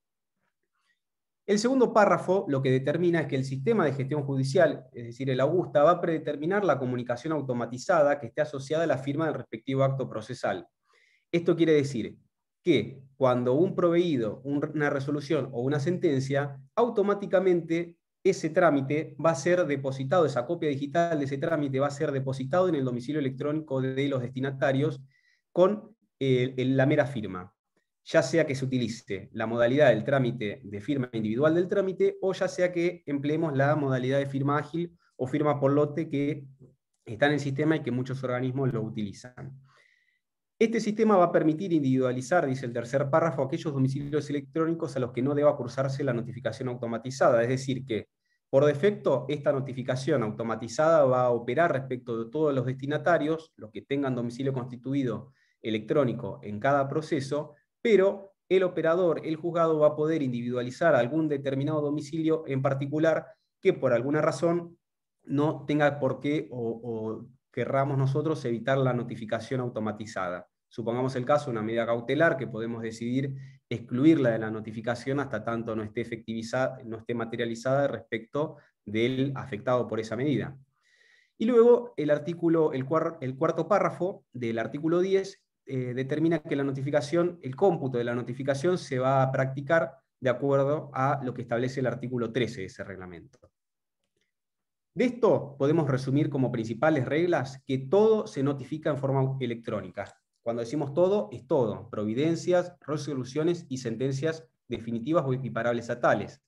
Speaker 3: El segundo párrafo lo que determina es que el sistema de gestión judicial, es decir, el Augusta, va a predeterminar la comunicación automatizada que esté asociada a la firma del respectivo acto procesal. Esto quiere decir que cuando un proveído, una resolución o una sentencia, automáticamente ese trámite va a ser depositado, esa copia digital de ese trámite va a ser depositado en el domicilio electrónico de los destinatarios con la mera firma, ya sea que se utilice la modalidad del trámite de firma individual del trámite, o ya sea que empleemos la modalidad de firma ágil o firma por lote que está en el sistema y que muchos organismos lo utilizan. Este sistema va a permitir individualizar, dice el tercer párrafo, aquellos domicilios electrónicos a los que no deba cursarse la notificación automatizada, es decir que, por defecto, esta notificación automatizada va a operar respecto de todos los destinatarios, los que tengan domicilio constituido electrónico en cada proceso, pero el operador, el juzgado, va a poder individualizar algún determinado domicilio en particular que por alguna razón no tenga por qué o querramos nosotros evitar la notificación automatizada. Supongamos el caso de una medida cautelar que podemos decidir excluirla de la notificación hasta tanto no esté efectivizada, no esté materializada respecto del afectado por esa medida. Y luego el cuarto párrafo del artículo 10 determina que la notificación, el cómputo de la notificación se va a practicar de acuerdo a lo que establece el artículo 13 de ese reglamento. De esto podemos resumir como principales reglas que todo se notifica en forma electrónica. Cuando decimos todo, es todo: providencias, resoluciones y sentencias definitivas o equiparables a tales.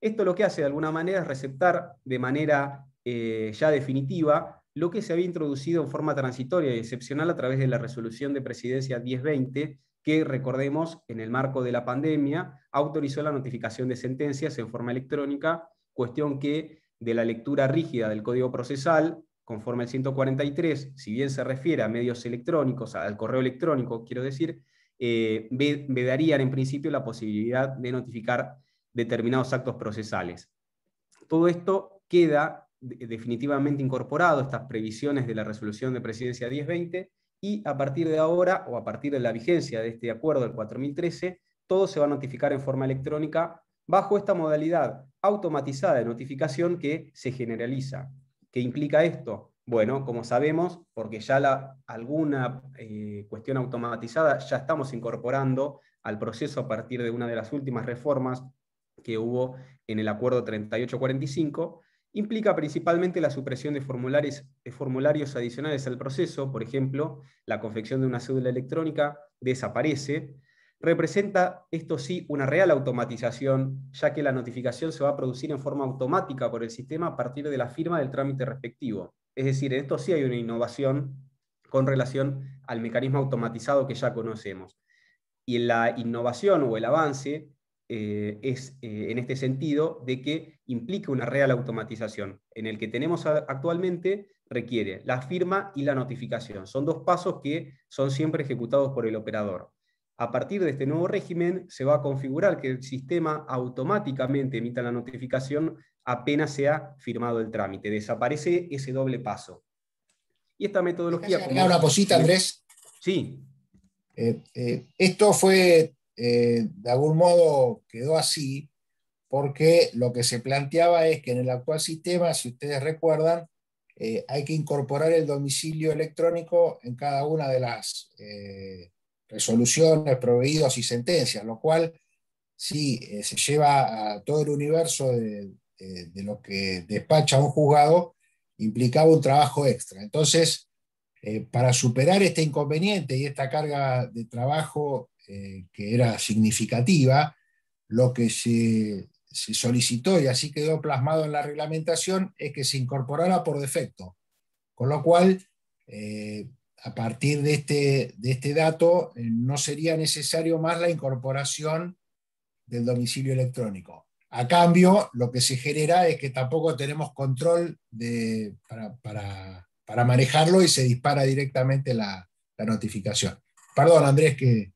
Speaker 3: Esto lo que hace de alguna manera es receptar de manera ya definitiva lo que se había introducido en forma transitoria y excepcional a través de la resolución de presidencia 1020, que, recordemos, en el marco de la pandemia, autorizó la notificación de sentencias en forma electrónica, cuestión que, de la lectura rígida del Código Procesal, conforme al 143, si bien se refiere a medios electrónicos, al correo electrónico, quiero decir, vedarían en principio la posibilidad de notificar determinados actos procesales. Todo esto queda definitivamente incorporado, estas previsiones de la resolución de presidencia 1020, y a partir de ahora, o a partir de la vigencia de este acuerdo del 4013, todo se va a notificar en forma electrónica bajo esta modalidad automatizada de notificación que se generaliza. ¿Qué implica esto? Bueno, como sabemos, porque ya alguna cuestión automatizada ya estamos incorporando al proceso a partir de una de las últimas reformas que hubo en el acuerdo 3845, implica principalmente la supresión de formularios adicionales al proceso. Por ejemplo, la confección de una cédula electrónica desaparece. Representa, esto sí, una real automatización, ya que la notificación se va a producir en forma automática por el sistema a partir de la firma del trámite respectivo. Es decir, en esto sí hay una innovación con relación al mecanismo automatizado que ya conocemos. Y en la innovación o el avance es en este sentido de que implica una real automatización. En el que tenemos actualmente requiere la firma y la notificación. Son dos pasos que son siempre ejecutados por el operador. A partir de este nuevo régimen se va a configurar que el sistema automáticamente emita la notificación apenas sea firmado el trámite. Desaparece ese doble paso. Y esta metodología...
Speaker 1: Una cosita, Andrés.
Speaker 3: Sí.
Speaker 1: Esto fue, de algún modo, quedó así, porque lo que se planteaba es que en el actual sistema, si ustedes recuerdan, hay que incorporar el domicilio electrónico en cada una de las resoluciones, proveídos y sentencias, lo cual sí se lleva a todo el universo de lo que despacha un juzgado, implicaba un trabajo extra. Entonces, para superar este inconveniente y esta carga de trabajo que era significativa, lo que se solicitó, y así quedó plasmado en la reglamentación, es que se incorporara por defecto. Con lo cual, a partir de este dato, no sería necesario más la incorporación del domicilio electrónico. A cambio, lo que se genera es que tampoco tenemos control para manejarlo y se dispara directamente la notificación. Perdón, Andrés, que...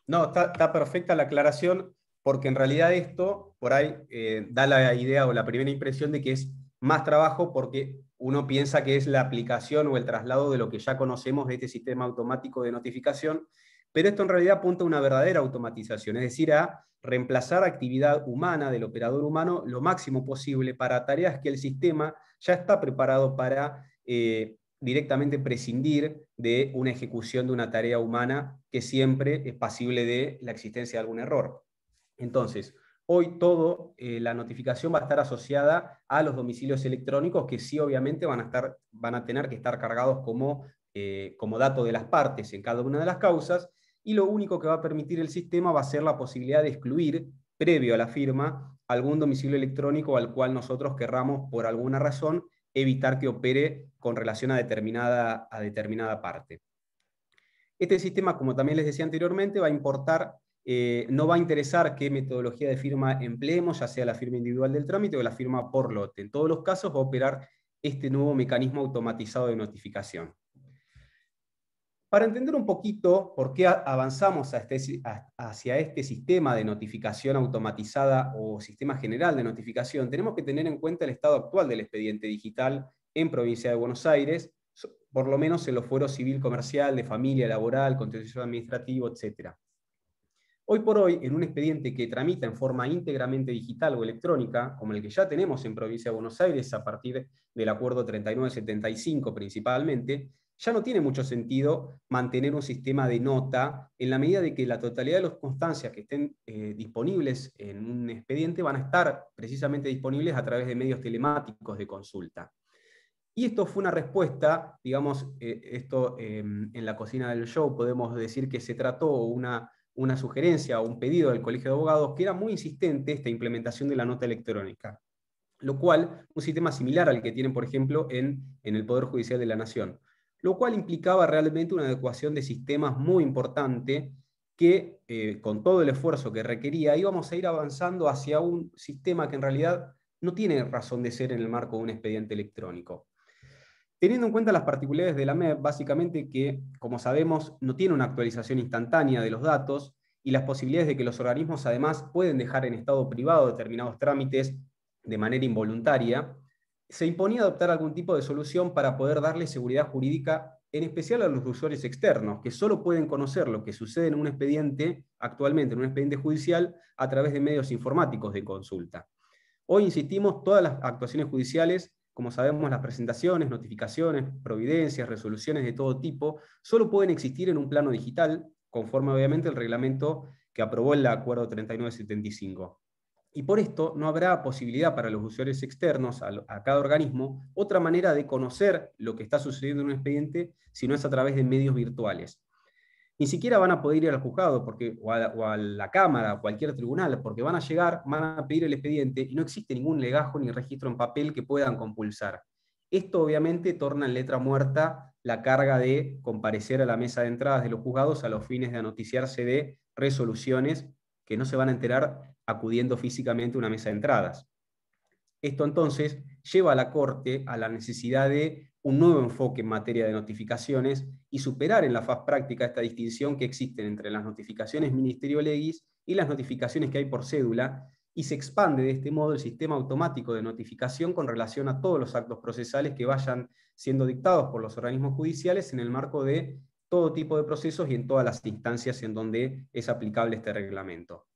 Speaker 3: No, está perfecta la aclaración, porque en realidad esto por ahí da la idea o la primera impresión de que es más trabajo porque uno piensa que es la aplicación o el traslado de lo que ya conocemos de este sistema automático de notificación, pero esto en realidad apunta a una verdadera automatización, es decir, a reemplazar actividad humana del operador humano lo máximo posible para tareas que el sistema ya está preparado para directamente prescindir de una ejecución de una tarea humana que siempre es pasible de la existencia de algún error. Entonces, hoy la notificación va a estar asociada a los domicilios electrónicos que sí obviamente van a tener que estar cargados como dato de las partes en cada una de las causas, y lo único que va a permitir el sistema va a ser la posibilidad de excluir, previo a la firma, algún domicilio electrónico al cual nosotros querramos, por alguna razón, evitar que opere con relación a determinada parte. Este sistema, como también les decía anteriormente, no va a interesar qué metodología de firma empleemos, ya sea la firma individual del trámite o la firma por lote. En todos los casos va a operar este nuevo mecanismo automatizado de notificación. Para entender un poquito por qué avanzamos hacia este sistema de notificación automatizada o sistema general de notificación, tenemos que tener en cuenta el estado actual del expediente digital en Provincia de Buenos Aires, por lo menos en los fueros civil, comercial, de familia, laboral, contencioso administrativo, etc. Hoy por hoy, en un expediente que tramita en forma íntegramente digital o electrónica, como el que ya tenemos en Provincia de Buenos Aires a partir del Acuerdo 3975 principalmente, ya no tiene mucho sentido mantener un sistema de nota en la medida de que la totalidad de las constancias que estén disponibles en un expediente van a estar precisamente disponibles a través de medios telemáticos de consulta. Y esto fue una respuesta, digamos, en la cocina del show podemos decir que se trató una sugerencia o un pedido del Colegio de Abogados que era muy insistente esta implementación de la nota electrónica, lo cual, un sistema similar al que tienen, por ejemplo, en el Poder Judicial de la Nación, lo cual implicaba realmente una adecuación de sistemas muy importante que, con todo el esfuerzo que requería, íbamos a ir avanzando hacia un sistema que en realidad no tiene razón de ser en el marco de un expediente electrónico. Teniendo en cuenta las particularidades de la MEP, básicamente que, como sabemos, no tiene una actualización instantánea de los datos y las posibilidades de que los organismos además pueden dejar en estado privado determinados trámites de manera involuntaria, se imponía adoptar algún tipo de solución para poder darle seguridad jurídica, en especial a los usuarios externos, que solo pueden conocer lo que sucede en un expediente, actualmente en un expediente judicial, a través de medios informáticos de consulta. Hoy insistimos, todas las actuaciones judiciales, como sabemos, las presentaciones, notificaciones, providencias, resoluciones de todo tipo, solo pueden existir en un plano digital, conforme obviamente el reglamento que aprobó el Acuerdo 3975. Y por esto no habrá posibilidad para los usuarios externos a cada organismo otra manera de conocer lo que está sucediendo en un expediente si no es a través de medios virtuales. Ni siquiera van a poder ir al juzgado o a la Cámara, a cualquier tribunal, porque van a pedir el expediente y no existe ningún legajo ni registro en papel que puedan compulsar. Esto obviamente torna en letra muerta la carga de comparecer a la mesa de entradas de los juzgados a los fines de anoticiarse de resoluciones que no se van a enterar acudiendo físicamente a una mesa de entradas. Esto entonces lleva a la Corte a la necesidad de un nuevo enfoque en materia de notificaciones y superar en la faz práctica esta distinción que existe entre las notificaciones ministerio legis y las notificaciones que hay por cédula, y se expande de este modo el sistema automático de notificación con relación a todos los actos procesales que vayan siendo dictados por los organismos judiciales en el marco de todo tipo de procesos y en todas las instancias en donde es aplicable este reglamento.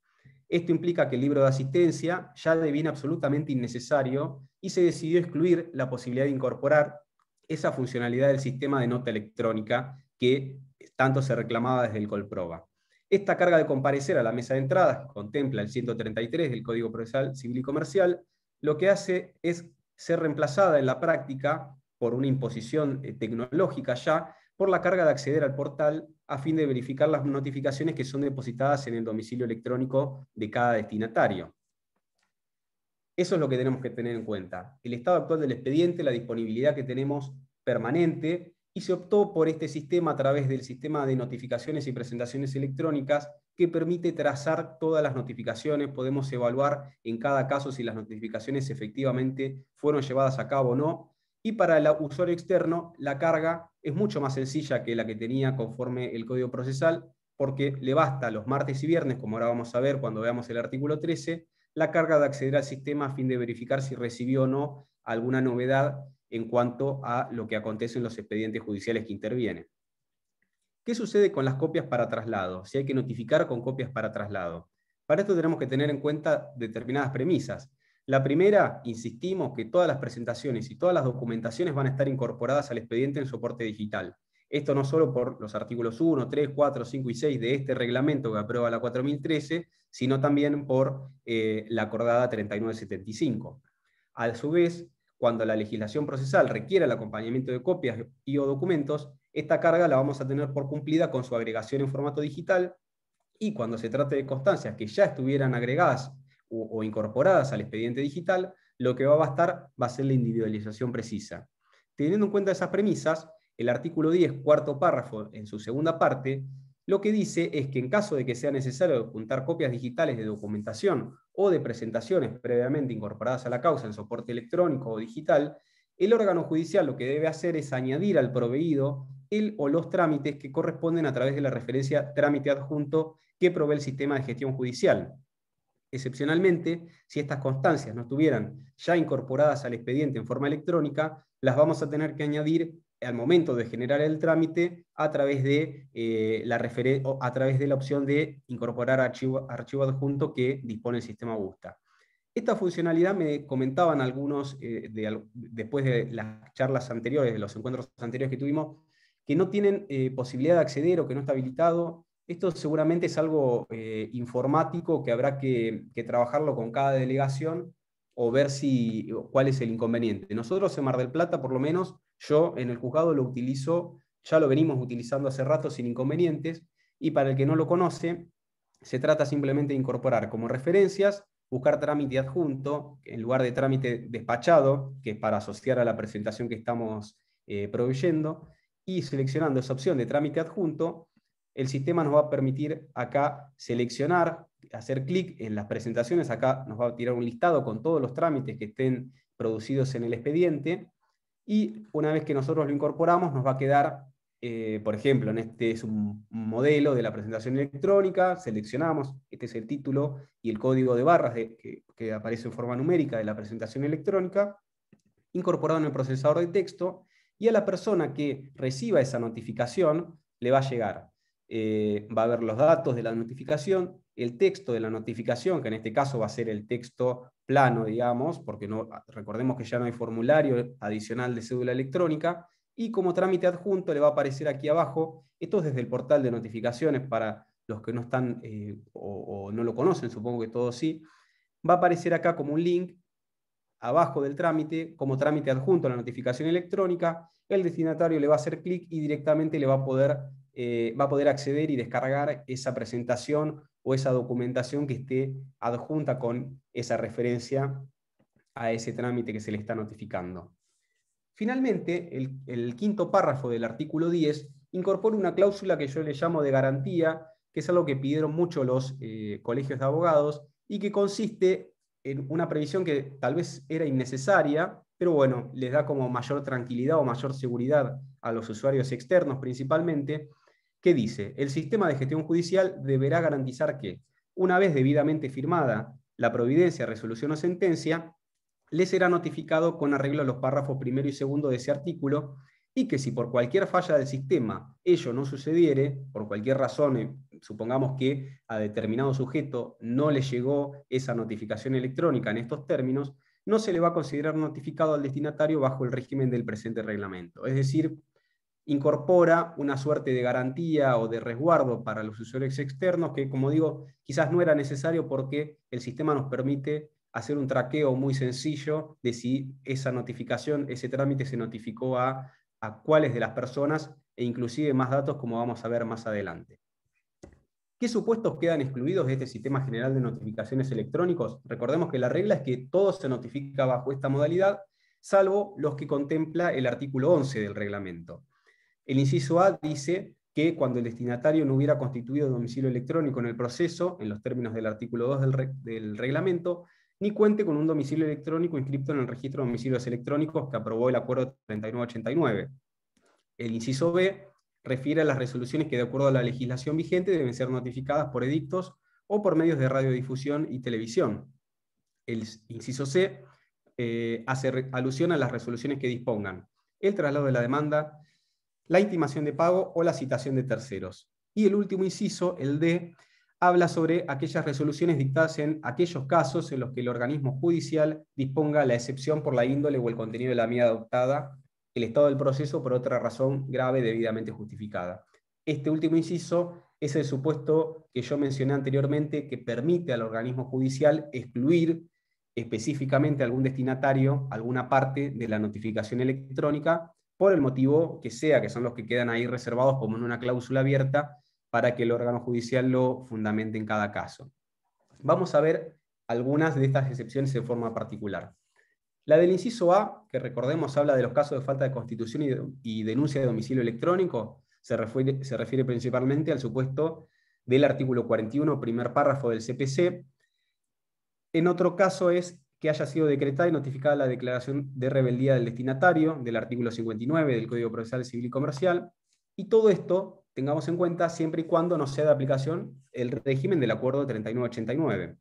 Speaker 3: Esto implica que el libro de asistencia ya deviene absolutamente innecesario y se decidió excluir la posibilidad de incorporar esa funcionalidad del sistema de nota electrónica que tanto se reclamaba desde el Colproba. Esta carga de comparecer a la mesa de entradas, que contempla el 133 del Código Procesal Civil y Comercial, lo que hace es ser reemplazada en la práctica por una imposición tecnológica ya, por la carga de acceder al portal a fin de verificar las notificaciones que son depositadas en el domicilio electrónico de cada destinatario. Eso es lo que tenemos que tener en cuenta. El estado actual del expediente, la disponibilidad que tenemos permanente, y se optó por este sistema a través del sistema de notificaciones y presentaciones electrónicas que permite trazar todas las notificaciones. Podemos evaluar en cada caso si las notificaciones efectivamente fueron llevadas a cabo o no. Y para el usuario externo, la carga es mucho más sencilla que la que tenía conforme el Código Procesal, porque le basta los martes y viernes, como ahora vamos a ver cuando veamos el artículo 13, la carga de acceder al sistema a fin de verificar si recibió o no alguna novedad en cuanto a lo que acontece en los expedientes judiciales que intervienen. ¿Qué sucede con las copias para traslado? Si hay que notificar con copias para traslado. Para esto tenemos que tener en cuenta determinadas premisas. La primera, insistimos que todas las presentaciones y todas las documentaciones van a estar incorporadas al expediente en soporte digital. Esto no solo por los artículos 1, 3, 4, 5 y 6 de este reglamento que aprueba la 4013, sino también por la acordada 3975. A su vez, cuando la legislación procesal requiera el acompañamiento de copias y o documentos, esta carga la vamos a tener por cumplida con su agregación en formato digital, y cuando se trate de constancias que ya estuvieran agregadas o incorporadas al expediente digital, lo que va a bastar va a ser la individualización precisa. Teniendo en cuenta esas premisas, el artículo 10, cuarto párrafo, en su segunda parte, lo que dice es que en caso de que sea necesario juntar copias digitales de documentación o de presentaciones previamente incorporadas a la causa en soporte electrónico o digital, el órgano judicial lo que debe hacer es añadir al proveído el o los trámites que corresponden a través de la referencia trámite adjunto que provee el sistema de gestión judicial. Excepcionalmente, si estas constancias no estuvieran ya incorporadas al expediente en forma electrónica, las vamos a tener que añadir al momento de generar el trámite a través de, a través de la opción de incorporar archivo adjunto que dispone el sistema Busta. Esta funcionalidad me comentaban algunos, después de las charlas anteriores, de los encuentros anteriores que tuvimos, que no tienen posibilidad de acceder o que no está habilitado. Esto seguramente es algo informático que habrá que trabajarlo con cada delegación o ver cuál es el inconveniente. Nosotros en Mar del Plata, por lo menos, yo en el juzgado lo utilizo, ya lo venimos utilizando hace rato sin inconvenientes, y para el que no lo conoce, se trata simplemente de incorporar como referencias, buscar trámite adjunto, en lugar de trámite despachado, que es para asociar a la presentación que estamos proveyendo, y seleccionando esa opción de trámite adjunto, el sistema nos va a permitir acá seleccionar, hacer clic en las presentaciones, acá nos va a tirar un listado con todos los trámites que estén producidos en el expediente, y una vez que nosotros lo incorporamos nos va a quedar, por ejemplo, este es un modelo de la presentación electrónica, seleccionamos, este es el título y el código de barras que aparece en forma numérica de la presentación electrónica, incorporado en el procesador de texto, y a la persona que reciba esa notificación le va a llegar. Va a ver los datos de la notificación, el texto de la notificación, que en este caso va a ser el texto plano, digamos, porque recordemos que ya no hay formulario adicional de cédula electrónica, y como trámite adjunto le va a aparecer aquí abajo, esto es desde el portal de notificaciones para los que no están o no lo conocen, supongo que todos sí, va a aparecer acá como un link abajo del trámite, como trámite adjunto a la notificación electrónica. El destinatario le va a hacer clic y directamente le va a poder acceder y descargar esa presentación o esa documentación que esté adjunta con esa referencia a ese trámite que se le está notificando. Finalmente, el quinto párrafo del artículo 10 incorpora una cláusula que yo le llamo de garantía, que es algo que pidieron mucho los colegios de abogados y que consiste en una previsión que tal vez era innecesaria, pero bueno, les da como mayor tranquilidad o mayor seguridad a los usuarios externos principalmente, que dice: el sistema de gestión judicial deberá garantizar que, una vez debidamente firmada la providencia, resolución o sentencia, le será notificado con arreglo a los párrafos primero y segundo de ese artículo, y que si por cualquier falla del sistema ello no sucediere, por cualquier razón, supongamos que a determinado sujeto no le llegó esa notificación electrónica en estos términos, no se le va a considerar notificado al destinatario bajo el régimen del presente reglamento. Es decir, incorpora una suerte de garantía o de resguardo para los usuarios externos que, como digo, quizás no era necesario porque el sistema nos permite hacer un traqueo muy sencillo de si esa notificación, ese trámite se notificó a cuáles de las personas, e inclusive más datos, como vamos a ver más adelante. ¿Qué supuestos quedan excluidos de este sistema general de notificaciones electrónicos? Recordemos que la regla es que todo se notifica bajo esta modalidad, salvo los que contempla el artículo 11 del reglamento. El inciso A dice que cuando el destinatario no hubiera constituido domicilio electrónico en el proceso, en los términos del artículo 2 del reglamento, ni cuente con un domicilio electrónico inscrito en el registro de domicilios electrónicos que aprobó el acuerdo 3989. El inciso B refiere a las resoluciones que, de acuerdo a la legislación vigente, deben ser notificadas por edictos o por medios de radiodifusión y televisión. El inciso C hace alusión a las resoluciones que dispongan el traslado de la demanda, la intimación de pago o la citación de terceros. Y el último inciso, el D, habla sobre aquellas resoluciones dictadas en aquellos casos en los que el organismo judicial disponga la excepción por la índole o el contenido de la medida adoptada, el estado del proceso por otra razón grave debidamente justificada. Este último inciso es el supuesto que yo mencioné anteriormente, que permite al organismo judicial excluir específicamente a algún destinatario, alguna parte de la notificación electrónica, por el motivo que sea, que son los que quedan ahí reservados como en una cláusula abierta, para que el órgano judicial lo fundamente en cada caso. Vamos a ver algunas de estas excepciones de forma particular. La del inciso A, que recordemos habla de los casos de falta de constitución y denuncia de domicilio electrónico, se refiere principalmente al supuesto del artículo 41, primer párrafo del CPC. En otro caso es que haya sido decretada y notificada la declaración de rebeldía del destinatario, del artículo 59 del Código Procesal Civil y Comercial, y todo esto tengamos en cuenta siempre y cuando no sea de aplicación el régimen del Acuerdo 3989.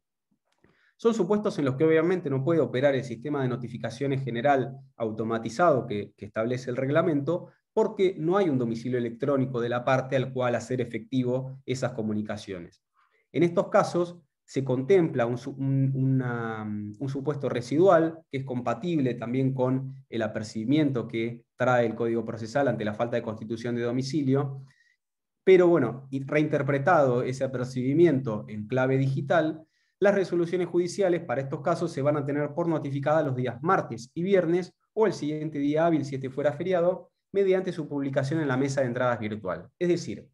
Speaker 3: Son supuestos en los que obviamente no puede operar el sistema de notificaciones general automatizado que establece el reglamento, porque no hay un domicilio electrónico de la parte al cual hacer efectivo esas comunicaciones. En estos casos se contempla un supuesto residual que es compatible también con el apercibimiento que trae el Código Procesal ante la falta de constitución de domicilio, pero bueno, reinterpretado ese apercibimiento en clave digital, las resoluciones judiciales para estos casos se van a tener por notificadas los días martes y viernes o el siguiente día hábil si este fuera feriado, mediante su publicación en la mesa de entradas virtual. Es decir,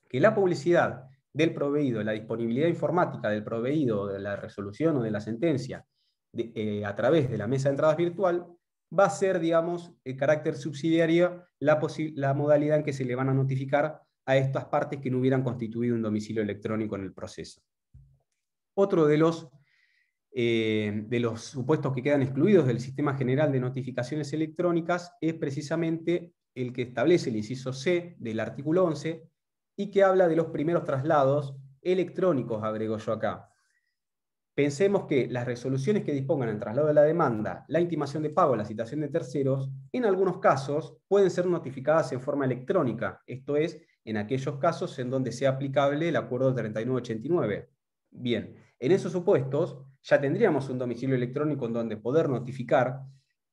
Speaker 3: que la publicidad del proveído, la disponibilidad informática del proveído de la resolución o de la sentencia a través de la mesa de entradas virtual va a ser, digamos, el carácter subsidiario la modalidad en que se le van a notificar a estas partes que no hubieran constituido un domicilio electrónico en el proceso. Otro de los supuestos que quedan excluidos del Sistema General de Notificaciones Electrónicas es precisamente el que establece el inciso C del artículo 11 y que habla de los primeros traslados electrónicos, agrego yo acá. Pensemos que las resoluciones que dispongan el traslado de la demanda, la intimación de pago, la citación de terceros, en algunos casos pueden ser notificadas en forma electrónica, esto es, en aquellos casos en donde sea aplicable el Acuerdo 3989. Bien, en esos supuestos ya tendríamos un domicilio electrónico en donde poder notificar,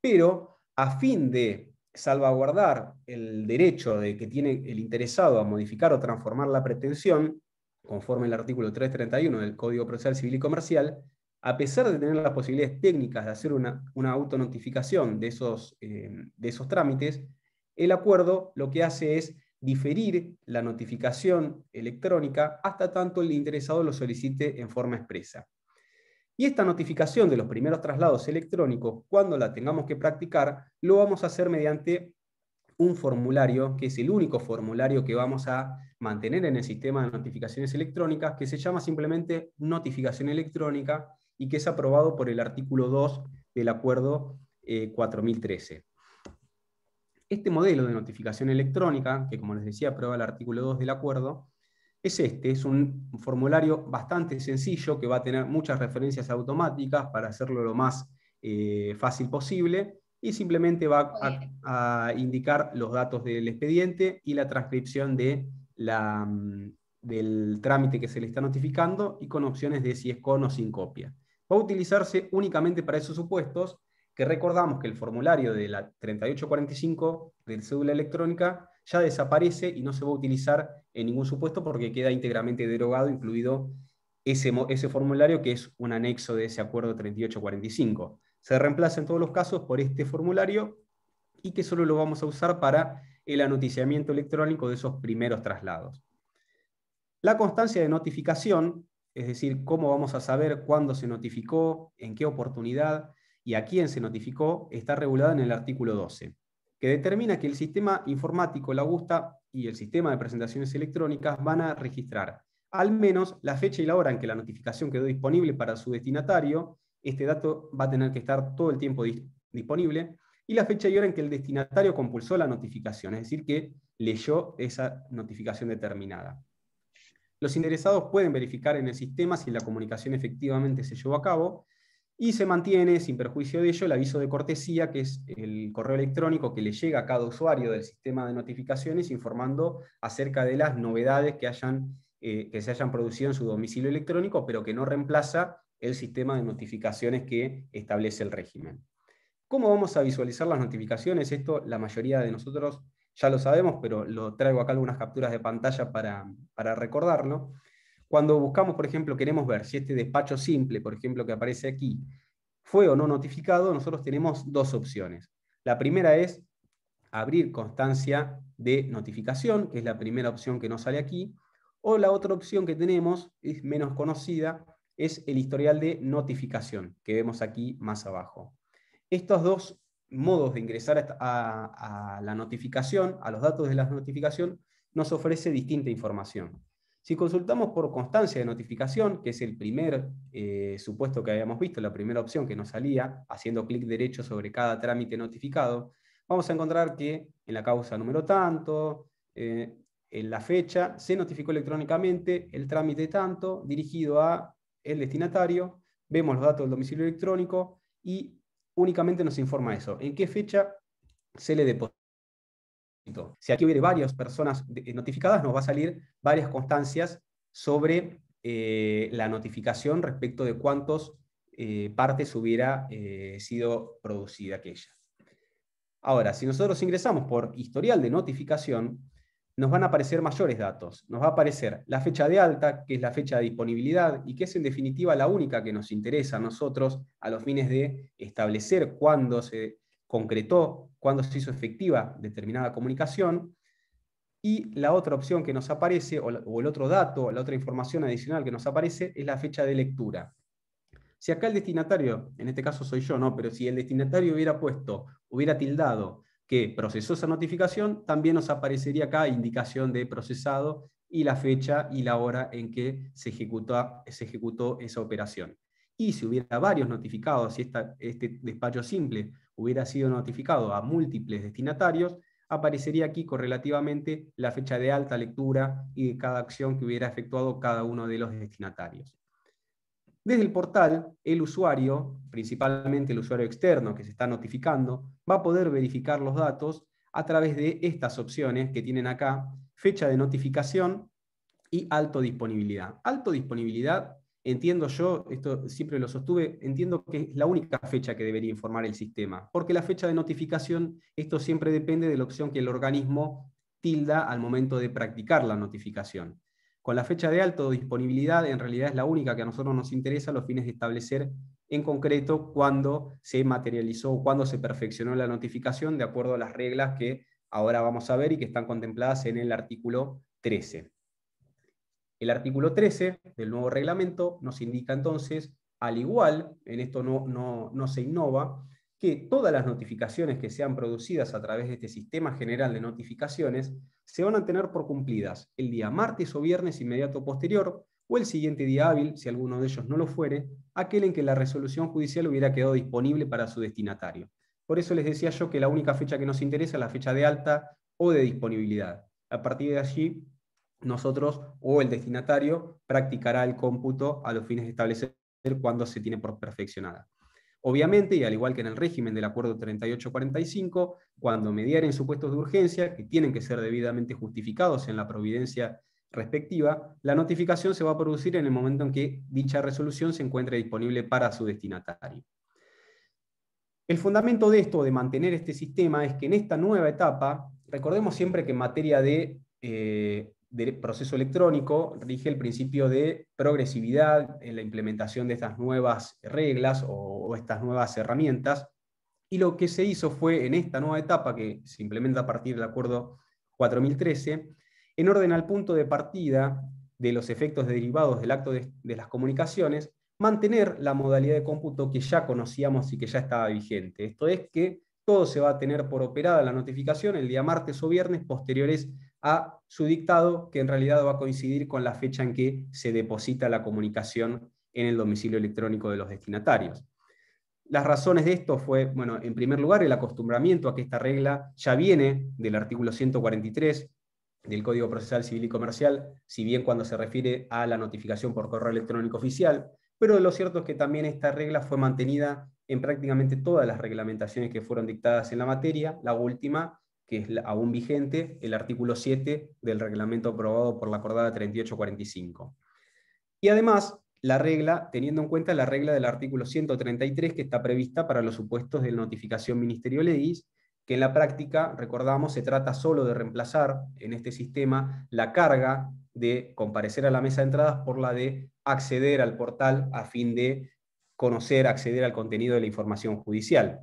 Speaker 3: pero a fin de salvaguardar el derecho de que tiene el interesado a modificar o transformar la pretensión, conforme al artículo 331 del Código Procesal Civil y Comercial, a pesar de tener las posibilidades técnicas de hacer una autonotificación de esos trámites, el acuerdo lo que hace es diferir la notificación electrónica hasta tanto el interesado lo solicite en forma expresa. Y esta notificación de los primeros traslados electrónicos, cuando la tengamos que practicar, lo vamos a hacer mediante un formulario, que es el único formulario que vamos a mantener en el sistema de notificaciones electrónicas, que se llama simplemente notificación electrónica y que es aprobado por el artículo 2 del Acuerdo 4013. Este modelo de notificación electrónica, que como les decía aprueba el artículo 2 del acuerdo, es un formulario bastante sencillo que va a tener muchas referencias automáticas para hacerlo lo más fácil posible, y simplemente va a indicar los datos del expediente y la transcripción del trámite que se le está notificando, y con opciones de si es con o sin copia. Va a utilizarse únicamente para esos supuestos, que recordamos que el formulario de la 3845 del cédula electrónica ya desaparece y no se va a utilizar en ningún supuesto porque queda íntegramente derogado, incluido ese formulario que es un anexo de ese acuerdo 3845. Se reemplaza en todos los casos por este formulario y que solo lo vamos a usar para el anoticiamiento electrónico de esos primeros traslados. La constancia de notificación, es decir, cómo vamos a saber cuándo se notificó, en qué oportunidad y a quién se notificó, está regulada en el artículo 12, que determina que el sistema informático, la USTA y el sistema de presentaciones electrónicas van a registrar al menos la fecha y la hora en que la notificación quedó disponible para su destinatario. Este dato va a tener que estar todo el tiempo disponible, y la fecha y hora en que el destinatario compulsó la notificación, es decir, que leyó esa notificación determinada. Los interesados pueden verificar en el sistema si la comunicación efectivamente se llevó a cabo, Y se mantiene, sin perjuicio de ello, el aviso de cortesía, que es el correo electrónico que le llega a cada usuario del sistema de notificaciones informando acerca de las novedades que se hayan producido en su domicilio electrónico, pero que no reemplaza el sistema de notificaciones que establece el régimen. ¿Cómo vamos a visualizar las notificaciones? Esto la mayoría de nosotros ya lo sabemos, pero lo traigo acá algunas capturas de pantalla para recordarlo. Cuando buscamos, por ejemplo, queremos ver si este despacho simple, por ejemplo, que aparece aquí, fue o no notificado, nosotros tenemos dos opciones. La primera es abrir constancia de notificación, que es la primera opción que nos sale aquí, o la otra opción que tenemos, es menos conocida, es el historial de notificación, que vemos aquí más abajo. Estos dos modos de ingresar a la notificación, a los datos de la notificación, nos ofrece distinta información. Si consultamos por constancia de notificación, que es el primer supuesto que habíamos visto, la primera opción que nos salía, haciendo clic derecho sobre cada trámite notificado, vamos a encontrar que en la causa número tanto, en la fecha, se notificó electrónicamente el trámite tanto, dirigido a el destinatario, vemos los datos del domicilio electrónico y únicamente nos informa eso, en qué fecha se le depositó. Si aquí hubiera varias personas notificadas, nos va a salir varias constancias sobre la notificación respecto de cuántas partes hubiera sido producida aquella. Ahora, si nosotros ingresamos por historial de notificación, nos van a aparecer mayores datos. Nos va a aparecer la fecha de alta, que es la fecha de disponibilidad, y que es en definitiva la única que nos interesa a nosotros a los fines de establecer cuándo se concretó, cuándo se hizo efectiva determinada comunicación. Y la otra opción que nos aparece, o el otro dato, la otra información adicional que nos aparece, es la fecha de lectura. Si acá el destinatario, en este caso soy yo, ¿no? Pero si el destinatario hubiera tildado que procesó esa notificación, también nos aparecería acá indicación de procesado y la fecha y la hora en que se ejecutó esa operación. Y si hubiera varios notificados, si este despacho simple hubiera sido notificado a múltiples destinatarios, aparecería aquí correlativamente la fecha de alta, lectura y de cada acción que hubiera efectuado cada uno de los destinatarios. Desde el portal, el usuario, principalmente el usuario externo que se está notificando, va a poder verificar los datos a través de estas opciones que tienen acá, fecha de notificación y alto disponibilidad. Alto disponibilidad, entiendo yo, esto siempre lo sostuve, entiendo que es la única fecha que debería informar el sistema, porque la fecha de notificación, esto siempre depende de la opción que el organismo tilda al momento de practicar la notificación. Con la fecha de alto disponibilidad, en realidad es la única que a nosotros nos interesa a los fines de establecer en concreto cuándo se materializó o cuándo se perfeccionó la notificación de acuerdo a las reglas que ahora vamos a ver y que están contempladas en el artículo 13. El artículo 13 del nuevo reglamento nos indica entonces, al igual, en esto no se innova, que todas las notificaciones que sean producidas a través de este sistema general de notificaciones se van a tener por cumplidas el día martes o viernes inmediato posterior, o el siguiente día hábil, si alguno de ellos no lo fuere, aquel en que la resolución judicial hubiera quedado disponible para su destinatario. Por eso les decía yo que la única fecha que nos interesa es la fecha de alta o de disponibilidad. A partir de allí, nosotros o el destinatario practicará el cómputo a los fines de establecer cuándo se tiene por perfeccionada. Obviamente, y al igual que en el régimen del Acuerdo 3845, cuando mediaren supuestos de urgencia, que tienen que ser debidamente justificados en la providencia respectiva, la notificación se va a producir en el momento en que dicha resolución se encuentre disponible para su destinatario. El fundamento de esto, de mantener este sistema, es que en esta nueva etapa, recordemos siempre que en materia de proceso electrónico rige el principio de progresividad en la implementación de estas nuevas reglas o estas nuevas herramientas, y lo que se hizo fue en esta nueva etapa que se implementa a partir del Acuerdo 4013, en orden al punto de partida de los efectos derivados del acto de las comunicaciones, mantener la modalidad de cómputo que ya conocíamos y que ya estaba vigente. Esto es que todo se va a tener por operada la notificación el día martes o viernes posteriores a su dictado, que en realidad va a coincidir con la fecha en que se deposita la comunicación en el domicilio electrónico de los destinatarios. Las razones de esto fue, bueno, en primer lugar, el acostumbramiento a que esta regla ya viene del artículo 143 del Código Procesal Civil y Comercial, si bien cuando se refiere a la notificación por correo electrónico oficial, pero lo cierto es que también esta regla fue mantenida en prácticamente todas las reglamentaciones que fueron dictadas en la materia. La última, que es aún vigente, el artículo 7 del reglamento aprobado por la acordada 3845. Y además, la regla, teniendo en cuenta la regla del artículo 133 que está prevista para los supuestos de notificación ministerio legis, que en la práctica, recordamos, se trata solo de reemplazar en este sistema la carga de comparecer a la mesa de entradas por la de acceder al portal a fin de conocer, acceder al contenido de la información judicial.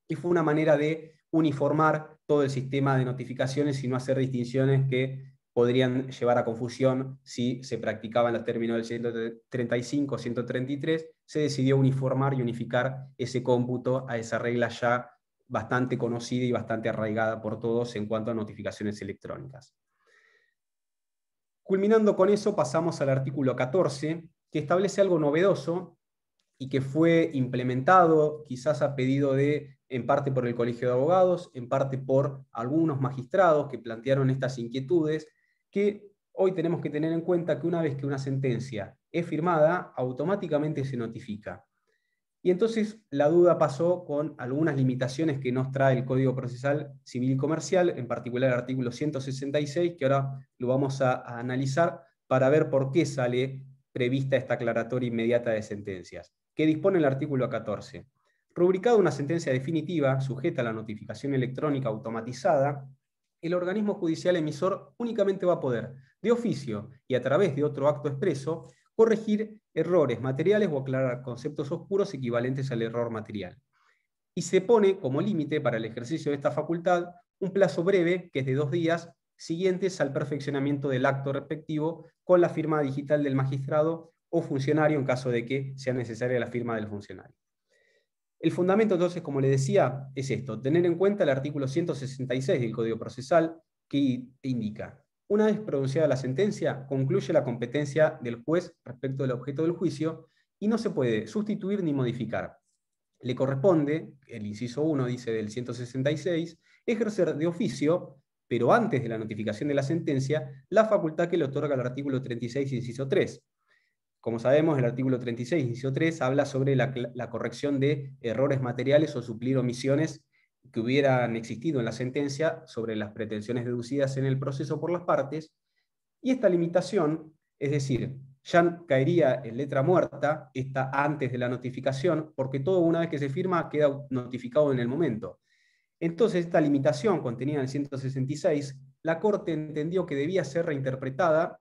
Speaker 3: Y fue una manera de uniformar todo el sistema de notificaciones y no hacer distinciones que podrían llevar a confusión si se practicaban los términos del 135 o 133, se decidió uniformar y unificar ese cómputo a esa regla ya bastante conocida y bastante arraigada por todos en cuanto a notificaciones electrónicas. Culminando con eso, pasamos al artículo 14, que establece algo novedoso y que fue implementado quizás a pedido en parte por el Colegio de Abogados, en parte por algunos magistrados que plantearon estas inquietudes, que hoy tenemos que tener en cuenta que una vez que una sentencia es firmada, automáticamente se notifica. Y entonces la duda pasó con algunas limitaciones que nos trae el Código Procesal Civil y Comercial, en particular el artículo 166, que ahora lo vamos a analizar para ver por qué sale prevista esta aclaratoria inmediata de sentencias, que dispone el artículo 14. Rubricada una sentencia definitiva sujeta a la notificación electrónica automatizada, el organismo judicial emisor únicamente va a poder, de oficio y a través de otro acto expreso, corregir errores materiales o aclarar conceptos oscuros equivalentes al error material. Y se pone como límite para el ejercicio de esta facultad un plazo breve, que es de 2 días, siguientes al perfeccionamiento del acto respectivo con la firma digital del magistrado o funcionario en caso de que sea necesaria la firma del funcionario. El fundamento, entonces, como le decía, es esto: tener en cuenta el artículo 166 del Código Procesal, que indica: una vez pronunciada la sentencia, concluye la competencia del juez respecto del objeto del juicio y no se puede sustituir ni modificar. Le corresponde, el inciso 1 dice del 166, ejercer de oficio, pero antes de la notificación de la sentencia, la facultad que le otorga el artículo 36, inciso 3. Como sabemos, el artículo 36, inciso 3, habla sobre la corrección de errores materiales o suplir omisiones que hubieran existido en la sentencia sobre las pretensiones deducidas en el proceso por las partes, y esta limitación, es decir, ya caería en letra muerta, esta antes de la notificación, porque todo una vez que se firma queda notificado en el momento. Entonces, esta limitación contenida en el 166, la Corte entendió que debía ser reinterpretada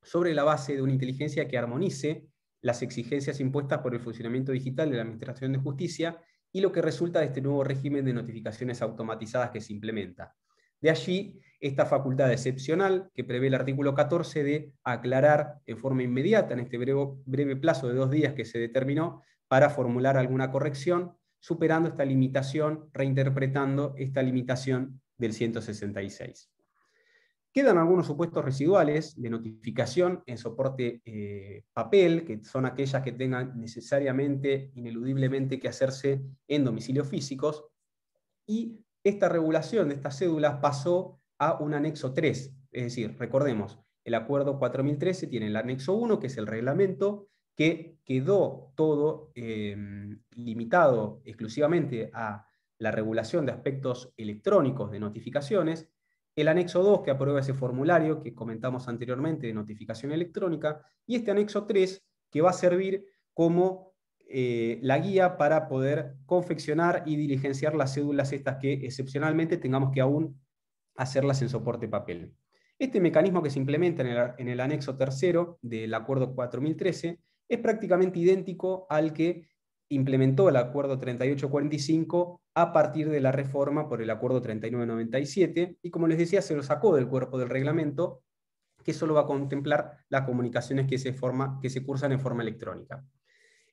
Speaker 3: sobre la base de una inteligencia que armonice las exigencias impuestas por el funcionamiento digital de la Administración de Justicia y lo que resulta de este nuevo régimen de notificaciones automatizadas que se implementa. De allí esta facultad excepcional que prevé el artículo 14 de aclarar en forma inmediata, en este breve plazo de 2 días que se determinó, para formular alguna corrección, superando esta limitación, reinterpretando esta limitación del 166. Quedan algunos supuestos residuales de notificación en soporte papel, que son aquellas que tengan necesariamente, ineludiblemente, que hacerse en domicilios físicos, y esta regulación de estas cédulas pasó a un anexo 3, es decir, recordemos, el acuerdo 4013 tiene el anexo 1, que es el reglamento, que quedó todo limitado exclusivamente a la regulación de aspectos electrónicos de notificaciones. El anexo 2, que aprueba ese formulario que comentamos anteriormente de notificación electrónica, y este anexo 3, que va a servir como la guía para poder confeccionar y diligenciar las cédulas estas que excepcionalmente tengamos que aún hacerlas en soporte papel. Este mecanismo que se implementa en el anexo 3 del acuerdo 4013 es prácticamente idéntico al que implementó el acuerdo 3845 a partir de la reforma por el acuerdo 3997, y como les decía, se lo sacó del cuerpo del reglamento, que solo va a contemplar las comunicaciones que se cursan en forma electrónica.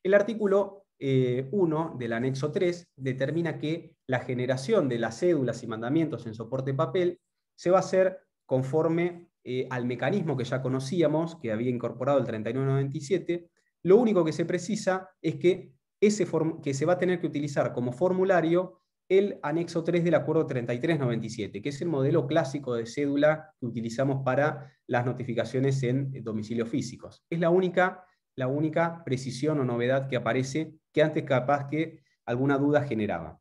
Speaker 3: El artículo 1 del anexo 3 determina que la generación de las cédulas y mandamientos en soporte papel se va a hacer conforme al mecanismo que ya conocíamos, que había incorporado el 3997. Lo único que se precisa es que se va a tener que utilizar como formulario el anexo 3 del acuerdo 3397, que es el modelo clásico de cédula que utilizamos para las notificaciones en domicilios físicos. Es la única la única precisión o novedad que aparece, que antes capaz que alguna duda generaba.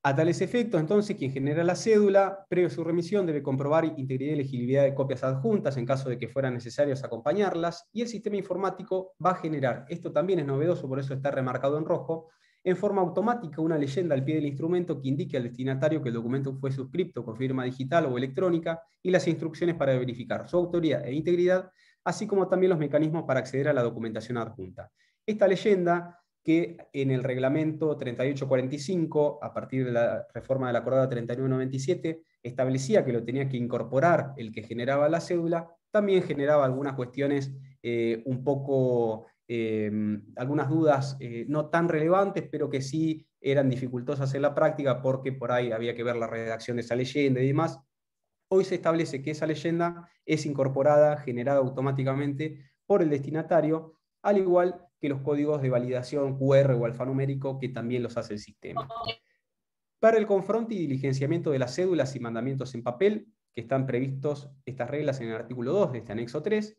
Speaker 3: A tales efectos, entonces, quien genera la cédula, previo a su remisión, debe comprobar integridad y legibilidad de copias adjuntas en caso de que fueran necesarios acompañarlas, y el sistema informático va a generar, esto también es novedoso, por eso está remarcado en rojo, en forma automática una leyenda al pie del instrumento que indique al destinatario que el documento fue suscripto con firma digital o electrónica y las instrucciones para verificar su autoría e integridad, así como también los mecanismos para acceder a la documentación adjunta. Esta leyenda, que en el reglamento 3845, a partir de la reforma de la acordada 3997, establecía que lo tenía que incorporar el que generaba la cédula, también generaba algunas cuestiones un poco, algunas dudas no tan relevantes, pero que sí eran dificultosas en la práctica porque por ahí había que ver la redacción de esa leyenda y demás. Hoy se establece que esa leyenda es incorporada, generada automáticamente por el destinatario, al igual que los códigos de validación QR o alfanumérico que también los hace el sistema. Para el confronte y diligenciamiento de las cédulas y mandamientos en papel, que están previstos estas reglas en el artículo 2 de este anexo 3,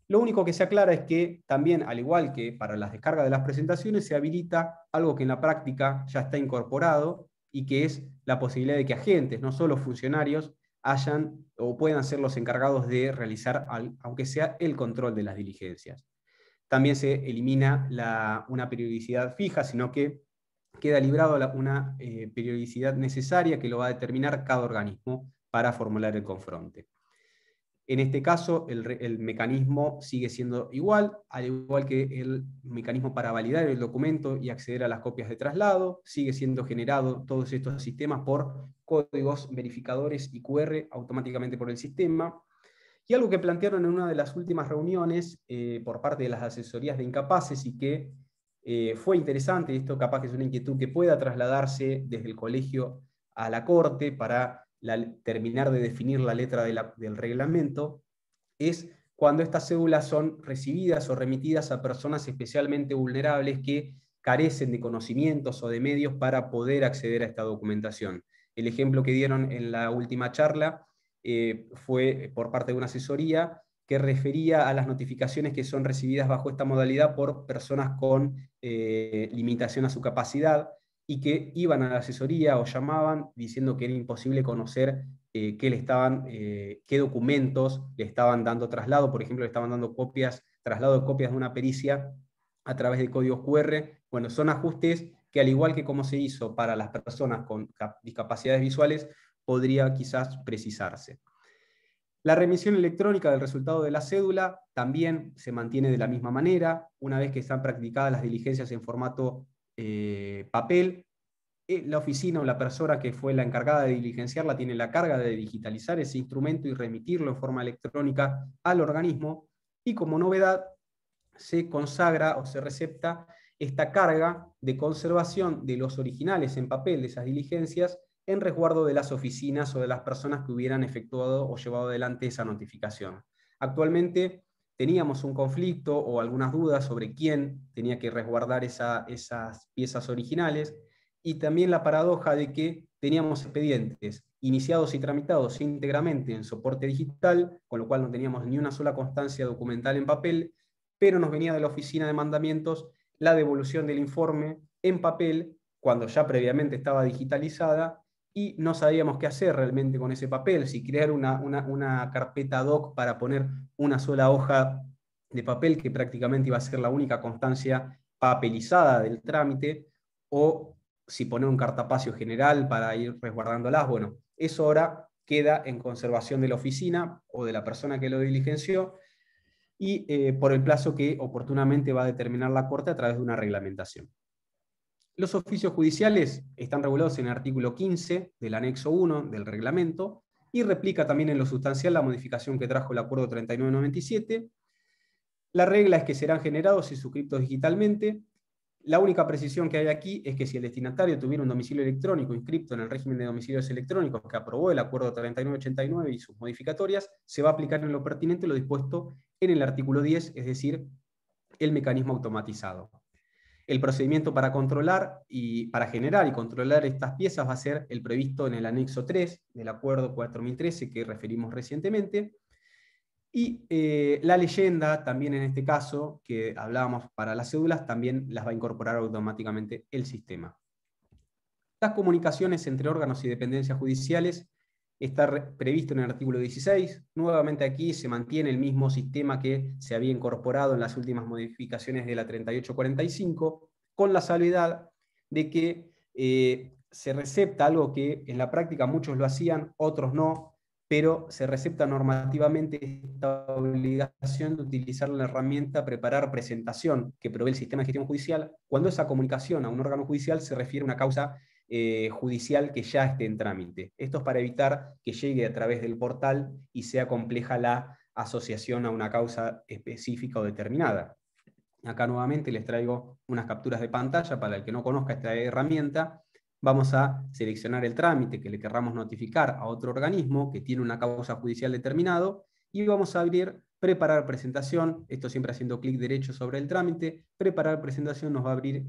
Speaker 3: lo único que se aclara es que también, al igual que para las descargas de las presentaciones, se habilita algo que en la práctica ya está incorporado y que es la posibilidad de que agentes, no solo funcionarios, hayan o puedan ser los encargados de realizar, aunque sea el control de las diligencias. También se elimina una periodicidad fija, sino que queda librado una periodicidad necesaria que lo va a determinar cada organismo para formular el confronte. En este caso, el mecanismo sigue siendo igual, al igual que el mecanismo para validar el documento y acceder a las copias de traslado, sigue siendo generado todos estos sistemas por códigos verificadores y QR automáticamente por el sistema. Y algo que plantearon en una de las últimas reuniones por parte de las asesorías de incapaces y que fue interesante, esto capaz que es una inquietud que pueda trasladarse desde el colegio a la Corte para terminar de definir la letra del reglamento, es cuando estas cédulas son recibidas o remitidas a personas especialmente vulnerables que carecen de conocimientos o de medios para poder acceder a esta documentación. El ejemplo que dieron en la última charla fue por parte de una asesoría que refería a las notificaciones que son recibidas bajo esta modalidad por personas con limitación a su capacidad y que iban a la asesoría o llamaban diciendo que era imposible conocer qué documentos le estaban dando traslado. Por ejemplo, le estaban dando traslado de copias de una pericia a través de códigos QR. Bueno, son ajustes que, al igual que como se hizo para las personas con discapacidades visuales, podría quizás precisarse. La remisión electrónica del resultado de la cédula también se mantiene de la misma manera. Una vez que están practicadas las diligencias en formato papel, la oficina o la persona que fue la encargada de diligenciarla tiene la carga de digitalizar ese instrumento y remitirlo en forma electrónica al organismo, y como novedad se consagra o se recepta esta carga de conservación de los originales en papel de esas diligencias en resguardo de las oficinas o de las personas que hubieran efectuado o llevado adelante esa notificación. Actualmente teníamos un conflicto o algunas dudas sobre quién tenía que resguardar esas piezas originales, y también la paradoja de que teníamos expedientes iniciados y tramitados íntegramente en soporte digital, con lo cual no teníamos ni una sola constancia documental en papel, pero nos venía de la oficina de mandamientos la devolución del informe en papel, cuando ya previamente estaba digitalizada, y no sabíamos qué hacer realmente con ese papel, si crear una carpeta doc para poner una sola hoja de papel, que prácticamente iba a ser la única constancia papelizada del trámite, o si poner un cartapacio general para ir resguardándolas. Bueno, eso ahora queda en conservación de la oficina o de la persona que lo diligenció, y por el plazo que oportunamente va a determinar la Corte a través de una reglamentación. Los oficios judiciales están regulados en el artículo 15 del anexo 1 del reglamento y replica también en lo sustancial la modificación que trajo el acuerdo 3997. La regla es que serán generados y suscriptos digitalmente. La única precisión que hay aquí es que si el destinatario tuviera un domicilio electrónico inscripto en el régimen de domicilios electrónicos que aprobó el acuerdo 3989 y sus modificatorias, se va a aplicar en lo pertinente lo dispuesto en el artículo 10, es decir, el mecanismo automatizado. El procedimiento para controlar y para generar y controlar estas piezas va a ser el previsto en el anexo 3 del acuerdo 4013 que referimos recientemente. Y la leyenda, también en este caso, que hablábamos para las cédulas, también las va a incorporar automáticamente el sistema. Las comunicaciones entre órganos y dependencias judiciales está previsto en el artículo 16. Nuevamente aquí se mantiene el mismo sistema que se había incorporado en las últimas modificaciones de la 3845, con la salvedad de que se recepta algo que en la práctica muchos lo hacían, otros no, pero se recepta normativamente esta obligación de utilizar la herramienta preparar presentación que provee el sistema de gestión judicial cuando esa comunicación a un órgano judicial se refiere a una causa judicial que ya esté en trámite. Esto es para evitar que llegue a través del portal y sea compleja la asociación a una causa específica o determinada. Acá nuevamente les traigo unas capturas de pantalla para el que no conozca esta herramienta. Vamos a seleccionar el trámite que le querramos notificar a otro organismo que tiene una causa judicial determinado y vamos a abrir preparar presentación, esto siempre haciendo clic derecho sobre el trámite. Preparar presentación nos va a abrir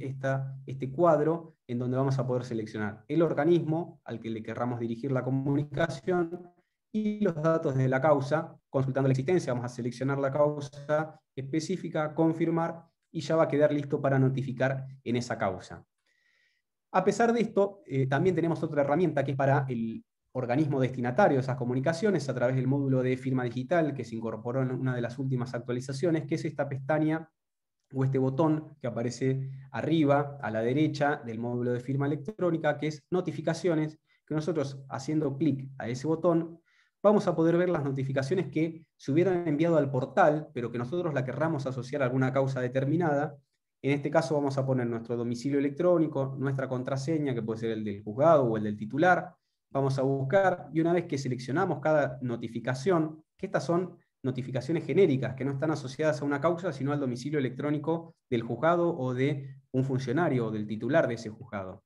Speaker 3: este cuadro en donde vamos a poder seleccionar el organismo al que le querramos dirigir la comunicación y los datos de la causa. Consultando la existencia, vamos a seleccionar la causa específica, confirmar, y ya va a quedar listo para notificar en esa causa. A pesar de esto, también tenemos otra herramienta que es para el organismo destinatario de esas comunicaciones a través del módulo de firma digital que se incorporó en una de las últimas actualizaciones, que es esta pestaña o este botón que aparece arriba a la derecha del módulo de firma electrónica, que es notificaciones, que nosotros haciendo clic a ese botón vamos a poder ver las notificaciones que se hubieran enviado al portal, pero que nosotros la querramos asociar a alguna causa determinada. En este caso vamos a poner nuestro domicilio electrónico, nuestra contraseña, que puede ser el del juzgado o el del titular. Vamos a buscar, y una vez que seleccionamos cada notificación, que estas son notificaciones genéricas, que no están asociadas a una causa, sino al domicilio electrónico del juzgado o de un funcionario o del titular de ese juzgado.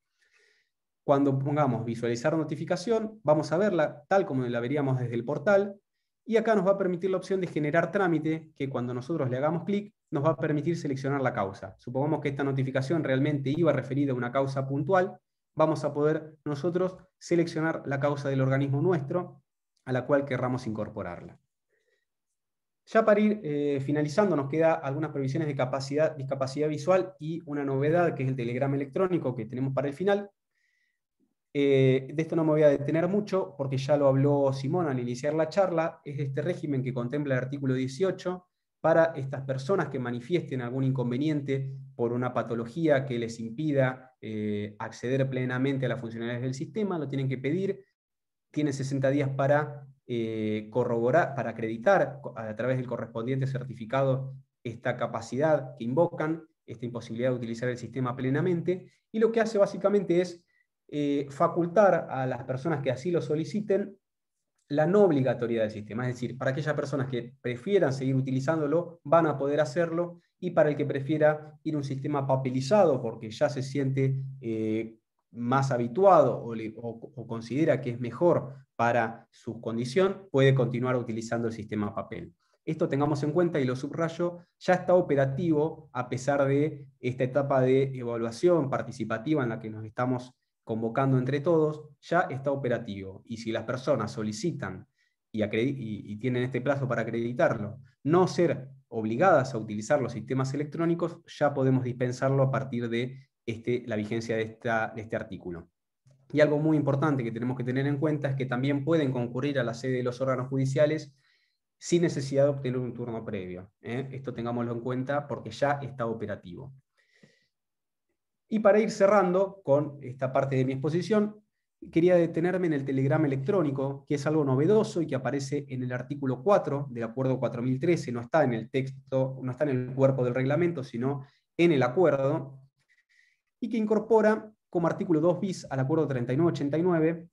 Speaker 3: Cuando pongamos visualizar notificación, vamos a verla tal como la veríamos desde el portal, y acá nos va a permitir la opción de generar trámite, que cuando nosotros le hagamos clic, nos va a permitir seleccionar la causa. Supongamos que esta notificación realmente iba referida a una causa puntual, vamos a poder nosotros seleccionar la causa del organismo nuestro, a la cual querramos incorporarla. Ya para ir finalizando, nos queda algunas previsiones de discapacidad visual y una novedad, que es el telegrama electrónico que tenemos para el final. De esto no me voy a detener mucho, porque ya lo habló Simón al iniciar la charla. Es este régimen que contempla el artículo 18 para estas personas que manifiesten algún inconveniente por una patología que les impida acceder plenamente a las funcionalidades del sistema. Lo tienen que pedir, tienen 60 días para corroborar, para acreditar a través del correspondiente certificado esta capacidad que invocan, esta imposibilidad de utilizar el sistema plenamente, y lo que hace básicamente es facultar a las personas que así lo soliciten la no obligatoriedad del sistema. Es decir, para aquellas personas que prefieran seguir utilizándolo, van a poder hacerlo, y para el que prefiera ir a un sistema papelizado porque ya se siente más habituado o considera que es mejor para su condición, puede continuar utilizando el sistema papel. Esto tengamos en cuenta, y lo subrayo, ya está operativo a pesar de esta etapa de evaluación participativa en la que nos estamos convocando entre todos. Ya está operativo, y si las personas solicitan y tienen este plazo para acreditarlo, no ser obligadas a utilizar los sistemas electrónicos, ya podemos dispensarlo a partir de la vigencia de este artículo. Y algo muy importante que tenemos que tener en cuenta es que también pueden concurrir a la sede de los órganos judiciales sin necesidad de obtener un turno previo. Esto tengámoslo en cuenta porque ya está operativo. Y para ir cerrando con esta parte de mi exposición, quería detenerme en el telegrama electrónico, que es algo novedoso y que aparece en el artículo 4 del Acuerdo 4013, no está en el texto, no está en el cuerpo del reglamento, sino en el acuerdo, y que incorpora como artículo 2 bis al Acuerdo 3989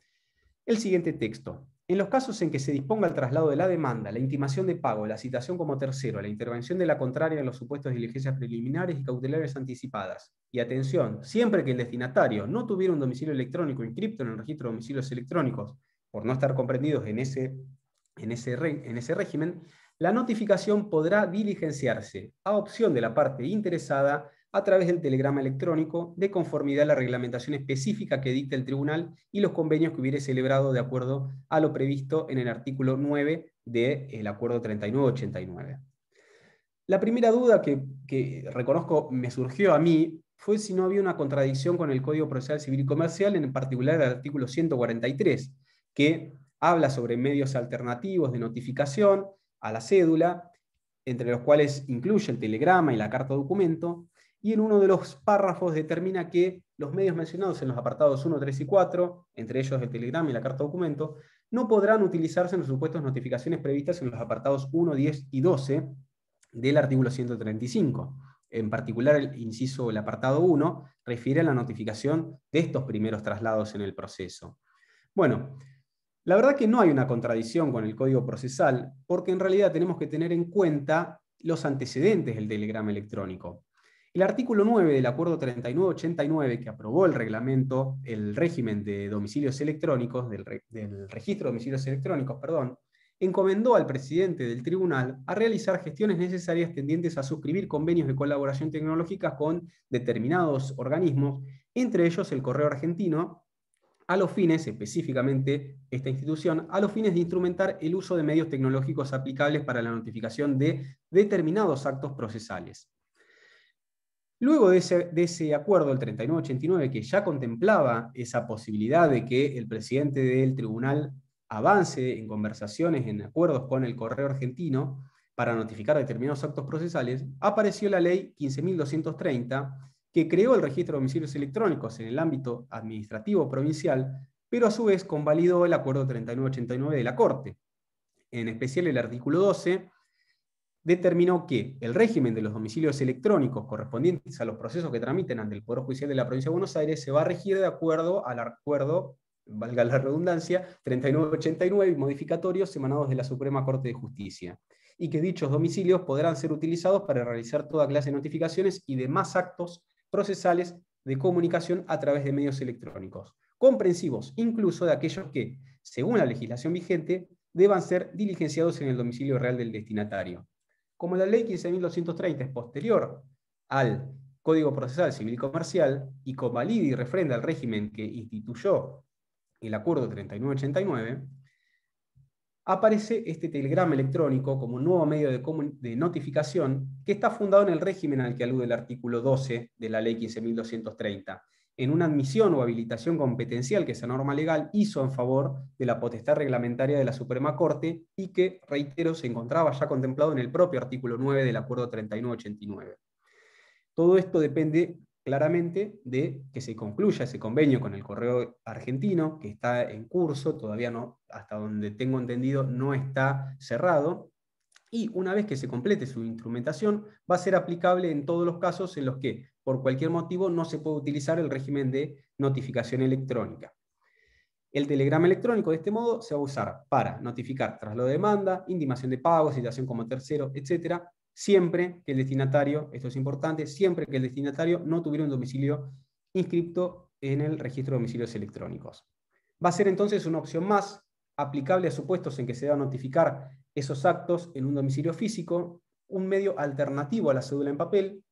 Speaker 3: el siguiente texto. En los casos en que se disponga el traslado de la demanda, la intimación de pago, la citación como tercero, la intervención de la contraria en los supuestos de diligencias preliminares y cautelares anticipadas, y atención, siempre que el destinatario no tuviera un domicilio electrónico inscripto en el registro de domicilios electrónicos, por no estar comprendidos en ese régimen, la notificación podrá diligenciarse a opción de la parte interesada a través del telegrama electrónico de conformidad a la reglamentación específica que dicta el tribunal y los convenios que hubiere celebrado de acuerdo a lo previsto en el artículo 9 del acuerdo 3989. La primera duda que reconozco me surgió a mí fue si no había una contradicción con el Código Procesal Civil y Comercial, en particular el artículo 143, que habla sobre medios alternativos de notificación a la cédula, entre los cuales incluye el telegrama y la carta documento, y en uno de los párrafos determina que los medios mencionados en los apartados 1, 3 y 4, entre ellos el telegrama y la carta documento, no podrán utilizarse en los supuestos notificaciones previstas en los apartados 1, 10 y 12 del artículo 135. En particular, el apartado 1 refiere a la notificación de estos primeros traslados en el proceso. Bueno, la verdad que no hay una contradicción con el Código Procesal, porque en realidad tenemos que tener en cuenta los antecedentes del telegrama electrónico. El artículo 9 del Acuerdo 3989, que aprobó el reglamento, el régimen de domicilios electrónicos, del registro de domicilios electrónicos, perdón, encomendó al presidente del tribunal a realizar gestiones necesarias tendientes a suscribir convenios de colaboración tecnológica con determinados organismos, entre ellos el Correo Argentino, a los fines, específicamente esta institución, a los fines de instrumentar el uso de medios tecnológicos aplicables para la notificación de determinados actos procesales. Luego de ese acuerdo, el 3989, que ya contemplaba esa posibilidad de que el presidente del tribunal avance en conversaciones, en acuerdos con el Correo Argentino para notificar determinados actos procesales, apareció la ley 15.230, que creó el registro de domicilios electrónicos en el ámbito administrativo provincial, pero a su vez convalidó el acuerdo 3989 de la Corte. En especial el artículo 12 determinó que el régimen de los domicilios electrónicos correspondientes a los procesos que tramiten ante el Poder Judicial de la Provincia de Buenos Aires se va a regir de acuerdo al acuerdo, valga la redundancia, 3989 y modificatorios emanados de la Suprema Corte de Justicia, y que dichos domicilios podrán ser utilizados para realizar toda clase de notificaciones y demás actos procesales de comunicación a través de medios electrónicos, comprensivos incluso de aquellos que, según la legislación vigente, deban ser diligenciados en el domicilio real del destinatario. Como la ley 15.230 es posterior al Código Procesal Civil y Comercial y convalida y refrenda el régimen que instituyó el Acuerdo 3989, aparece este telegrama electrónico como un nuevo medio de notificación que está fundado en el régimen al que alude el artículo 12 de la ley 15.230, en una admisión o habilitación competencial que esa norma legal hizo en favor de la potestad reglamentaria de la Suprema Corte y que, reitero, se encontraba ya contemplado en el propio artículo 9 del Acuerdo 3989. Todo esto depende claramente de que se concluya ese convenio con el Correo Argentino, que está en curso, todavía no, hasta donde tengo entendido, no está cerrado, y una vez que se complete su instrumentación, va a ser aplicable en todos los casos en los que, por cualquier motivo, no se puede utilizar el régimen de notificación electrónica. El telegrama electrónico, de este modo, se va a usar para notificar traslado de demanda, intimación de pago, citación como tercero, etc., siempre que el destinatario, esto es importante, siempre que el destinatario no tuviera un domicilio inscripto en el registro de domicilios electrónicos. Va a ser entonces una opción más aplicable a supuestos en que se va a notificar esos actos en un domicilio físico, un medio alternativo a la cédula en papel,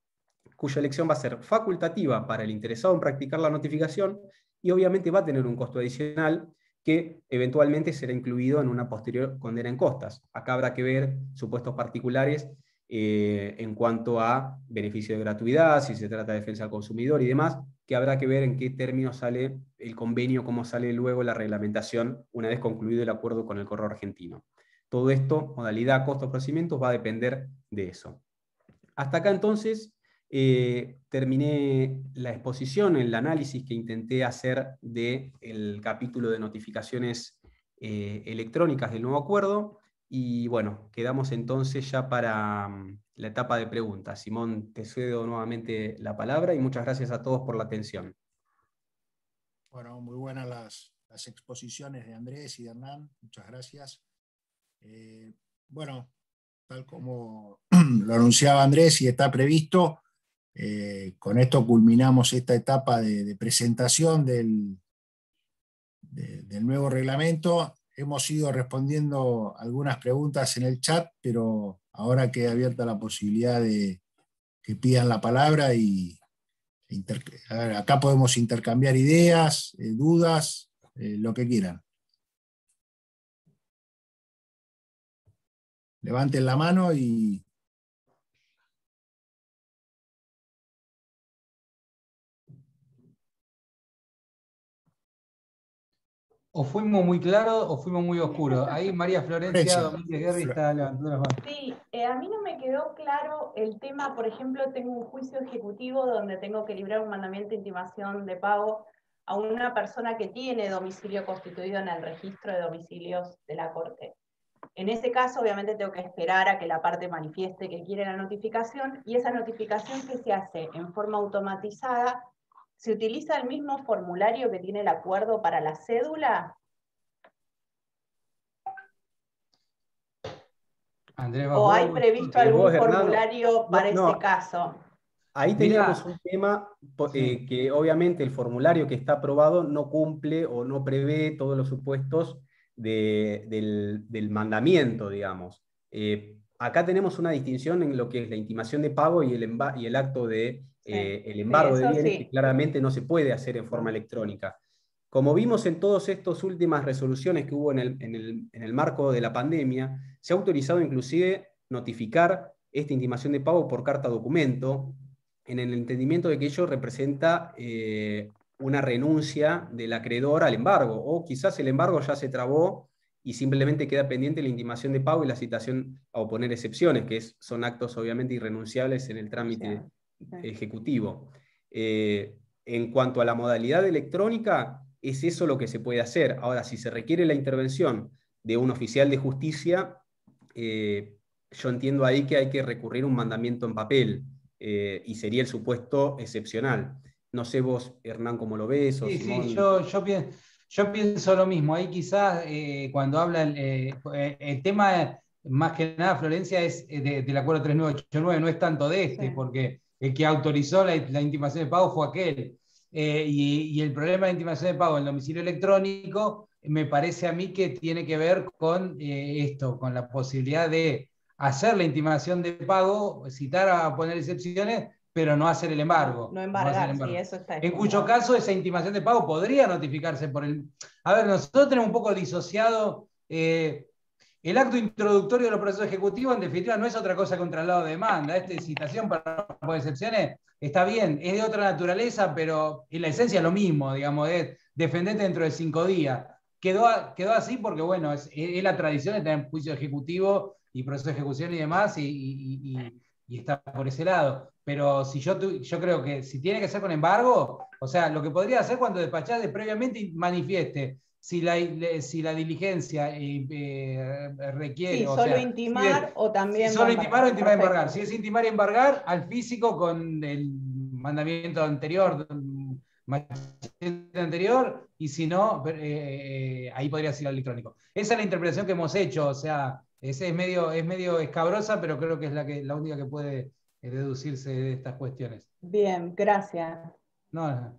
Speaker 3: cuya elección va a ser facultativa para el interesado en practicar la notificación y obviamente va a tener un costo adicional que eventualmente será incluido en una posterior condena en costas. Acá habrá que ver supuestos particulares en cuanto a beneficio de gratuidad, si se trata de defensa al consumidor y demás, que habrá que ver en qué términos sale el convenio, cómo sale luego la reglamentación una vez concluido el acuerdo con el Correo Argentino. Todo esto, modalidad, costo, procedimientos, va a depender de eso. Hasta acá entonces terminé la exposición, el análisis que intenté hacer del capítulo de notificaciones electrónicas del nuevo acuerdo. Y bueno, quedamos entonces ya para la etapa de preguntas. Simón, te cedo nuevamente la palabra y muchas gracias a todos por la atención.
Speaker 1: Bueno, muy buenas las exposiciones de Andrés y de Hernán. Muchas gracias. Bueno, tal como lo anunciaba Andrés y está previsto, con esto culminamos esta etapa de presentación del nuevo reglamento. Hemos ido respondiendo algunas preguntas en el chat, pero ahora queda abierta la posibilidad de que pidan la palabra y a ver, acá podemos intercambiar ideas, dudas, lo que quieran. Levanten la mano y...
Speaker 2: O fuimos muy claros o fuimos muy oscuros. Ahí María Florencia Domínguez Guerri está levantando las manos.
Speaker 4: Sí, a mí no me quedó claro el tema, por ejemplo, tengo un juicio ejecutivo donde tengo que librar un mandamiento de intimación de pago a una persona que tiene domicilio constituido en el registro de domicilios de la Corte. En ese caso, obviamente, tengo que esperar a que la parte manifieste que quiere la notificación, y esa notificación que se hace en forma automatizada, ¿se utiliza el mismo formulario que tiene el acuerdo para la cédula?
Speaker 2: Andrés,
Speaker 4: ¿O hay previsto algún formulario para ese caso?
Speaker 3: Ahí teníamos un tema que obviamente el formulario que está aprobado no cumple o no prevé todos los supuestos del mandamiento, digamos. Acá tenemos una distinción en lo que es la intimación de pago y el acto de el embargo de bienes, que claramente no se puede hacer en forma electrónica. Como vimos en todas estas últimas resoluciones que hubo en el marco de la pandemia, se ha autorizado inclusive notificar esta intimación de pago por carta documento, en el entendimiento de que ello representa una renuncia del acreedor al embargo, o quizás el embargo ya se trabó y simplemente queda pendiente la intimación de pago y la citación a oponer excepciones, que son actos obviamente irrenunciables en el trámite ejecutivo. En cuanto a la modalidad electrónica, es eso lo que se puede hacer. Ahora, si se requiere la intervención de un oficial de justicia, yo entiendo ahí que hay que recurrir a un mandamiento en papel, y sería el supuesto excepcional. No sé vos, Hernán, cómo lo ves, o Simón.
Speaker 2: Sí, yo pienso lo mismo. Ahí quizás cuando habla el tema, más que nada, Florencia, es del acuerdo 3989, no es tanto de este, porque el que autorizó la intimación de pago fue aquel. Y el problema de la intimación de pago en el domicilio electrónico me parece a mí que tiene que ver con esto, con la posibilidad de hacer la intimación de pago, citar a poner excepciones, pero no hacer el embargo.
Speaker 4: No embargar, sí, eso está.
Speaker 2: En cuyo caso esa intimación de pago podría notificarse por el... A ver, nosotros tenemos un poco disociado... el acto introductorio de los procesos ejecutivos, en definitiva, no es otra cosa que un traslado de demanda. Citación para por excepciones está bien, es de otra naturaleza, pero en la esencia es lo mismo, digamos, es defenderte dentro de 5 días. Quedó así porque, bueno, es la tradición de tener juicio ejecutivo y proceso de ejecución y demás, y está por ese lado. Pero si yo creo que si tiene que ser con embargo, o sea, lo que podría hacer cuando despachás previamente manifieste si la diligencia requiere...
Speaker 4: Sí, solo intimar o también...
Speaker 2: Si solo intimar o intimar y embargar. Si es intimar y embargar, al físico con el mandamiento anterior, y si no, ahí podría ser electrónico. Esa es la interpretación que hemos hecho, o sea, es medio escabrosa, pero creo que es la única que puede deducirse de estas cuestiones.
Speaker 4: Bien, gracias.
Speaker 2: No.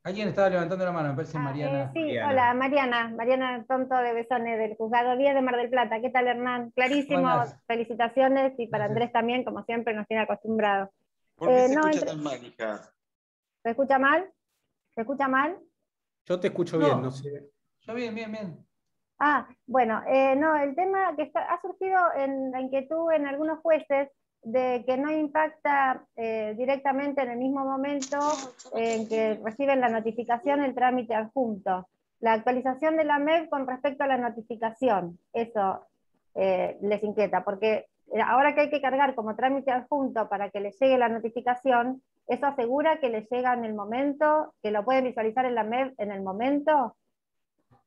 Speaker 2: Alguien estaba levantando la mano, me parece Mariana.
Speaker 5: Sí, hola, Mariana Tonto de Besone, del Juzgado 10 de Mar del Plata. ¿Qué tal, Hernán? Clarísimo, felicitaciones, y para Andrés también, como siempre, nos tiene acostumbrados.
Speaker 6: ¿Por qué se escucha tan mal, hija?
Speaker 5: ¿Se escucha mal? ¿Se escucha mal?
Speaker 3: Yo te escucho bien, no sé.
Speaker 2: Yo bien.
Speaker 5: Bueno, no, el tema que ha surgido en la inquietud en algunos jueces de que no impacta directamente en el mismo momento en que reciben la notificación el trámite adjunto. La actualización de la MEB con respecto a la notificación, eso les inquieta, porque ahora que hay que cargar como trámite adjunto para que les llegue la notificación, ¿eso asegura que les llega en el momento, que lo pueden visualizar en la MEB en el momento?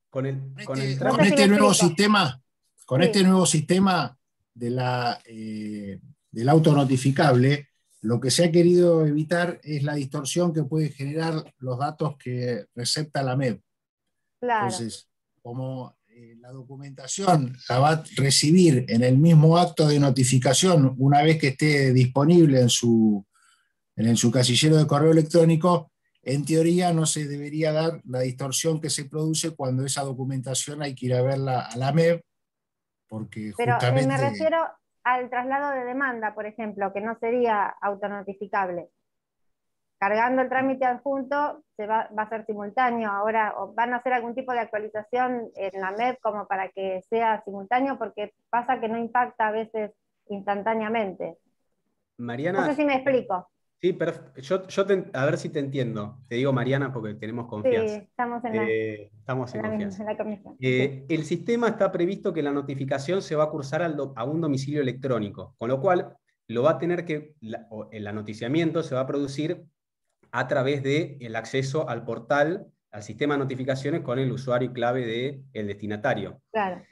Speaker 1: Con este nuevo sistema del autonotificable, lo que se ha querido evitar es la distorsión que puede generar los datos que recepta la MEB.
Speaker 5: Claro.
Speaker 1: Entonces, como la documentación la va a recibir en el mismo acto de notificación una vez que esté disponible en su casillero de correo electrónico, en teoría no se debería dar la distorsión que se produce cuando esa documentación hay que ir a verla a la MEB, porque
Speaker 5: pero
Speaker 1: justamente...
Speaker 5: al traslado de demanda, por ejemplo, que no sería autonotificable. Cargando el trámite adjunto va a ser simultáneo. Ahora van a hacer algún tipo de actualización en la MEP como para que sea simultáneo, porque pasa que no impacta a veces instantáneamente.
Speaker 3: Mariana,
Speaker 5: No sé si me explico.
Speaker 3: Sí, pero a ver si te entiendo. Te digo Mariana porque tenemos confianza.
Speaker 5: Sí, estamos en
Speaker 3: confianza.
Speaker 5: la comisión.
Speaker 3: El sistema está previsto que la notificación se va a cursar a un domicilio electrónico, con lo cual lo va a tener que, el anoticiamiento se va a producir a través del acceso al portal, al sistema de notificaciones con el usuario y clave del destinatario.
Speaker 5: Claro.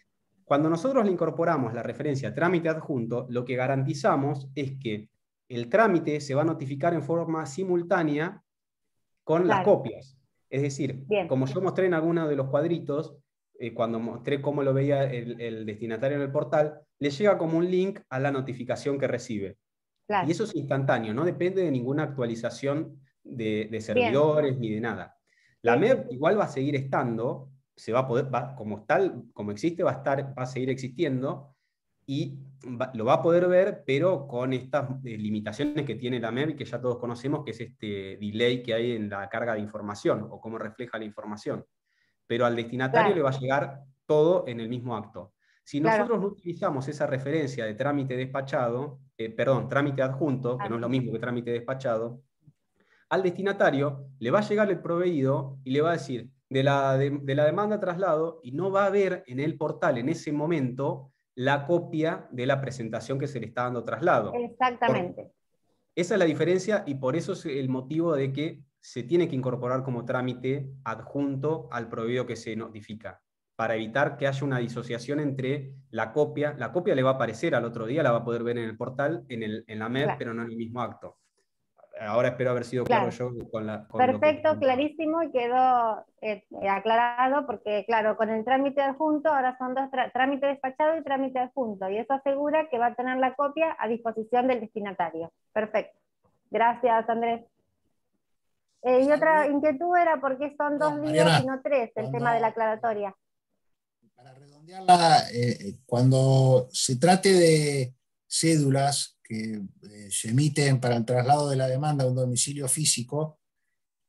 Speaker 3: Cuando nosotros le incorporamos la referencia trámite adjunto, lo que garantizamos es que el trámite se va a notificar en forma simultánea con las copias. Es decir, como yo mostré en alguno de los cuadritos, cuando mostré cómo lo veía el destinatario en el portal, le llega como un link a la notificación que recibe. Claro. Y eso es instantáneo, no depende de ninguna actualización de servidores ni de nada. La MEP igual va a seguir estando, se va a poder, como existe, va a seguir existiendo, y lo va a poder ver, pero con estas limitaciones que tiene la MEP, que ya todos conocemos, que es este delay que hay en la carga de información, o cómo refleja la información. Pero al destinatario le va a llegar todo en el mismo acto. Si nosotros no utilizamos esa referencia de trámite despachado, trámite adjunto, que no es lo mismo que trámite despachado, al destinatario le va a llegar el proveído y le va a decir de la demanda traslado, y no va a ver en el portal en ese momento la copia de la presentación que se le está dando traslado.
Speaker 5: Exactamente.
Speaker 3: Esa es la diferencia, y por eso es el motivo de que se tiene que incorporar como trámite adjunto al proveído que se notifica, para evitar que haya una disociación entre la copia le va a aparecer al otro día, la va a poder ver en el portal, en la MEP, pero no en el mismo acto. Ahora espero haber sido claro yo con
Speaker 5: perfecto, clarísimo, y quedó aclarado, porque claro, con el trámite adjunto ahora son dos trámite despachado y trámite adjunto, y eso asegura que va a tener la copia a disposición del destinatario. Perfecto. Gracias, Andrés. Y otra inquietud era por qué son 2 días y no 3, el tema de la aclaratoria.
Speaker 1: Para redondearla, cuando se trate de cédulas que se emiten para el traslado de la demanda a un domicilio físico,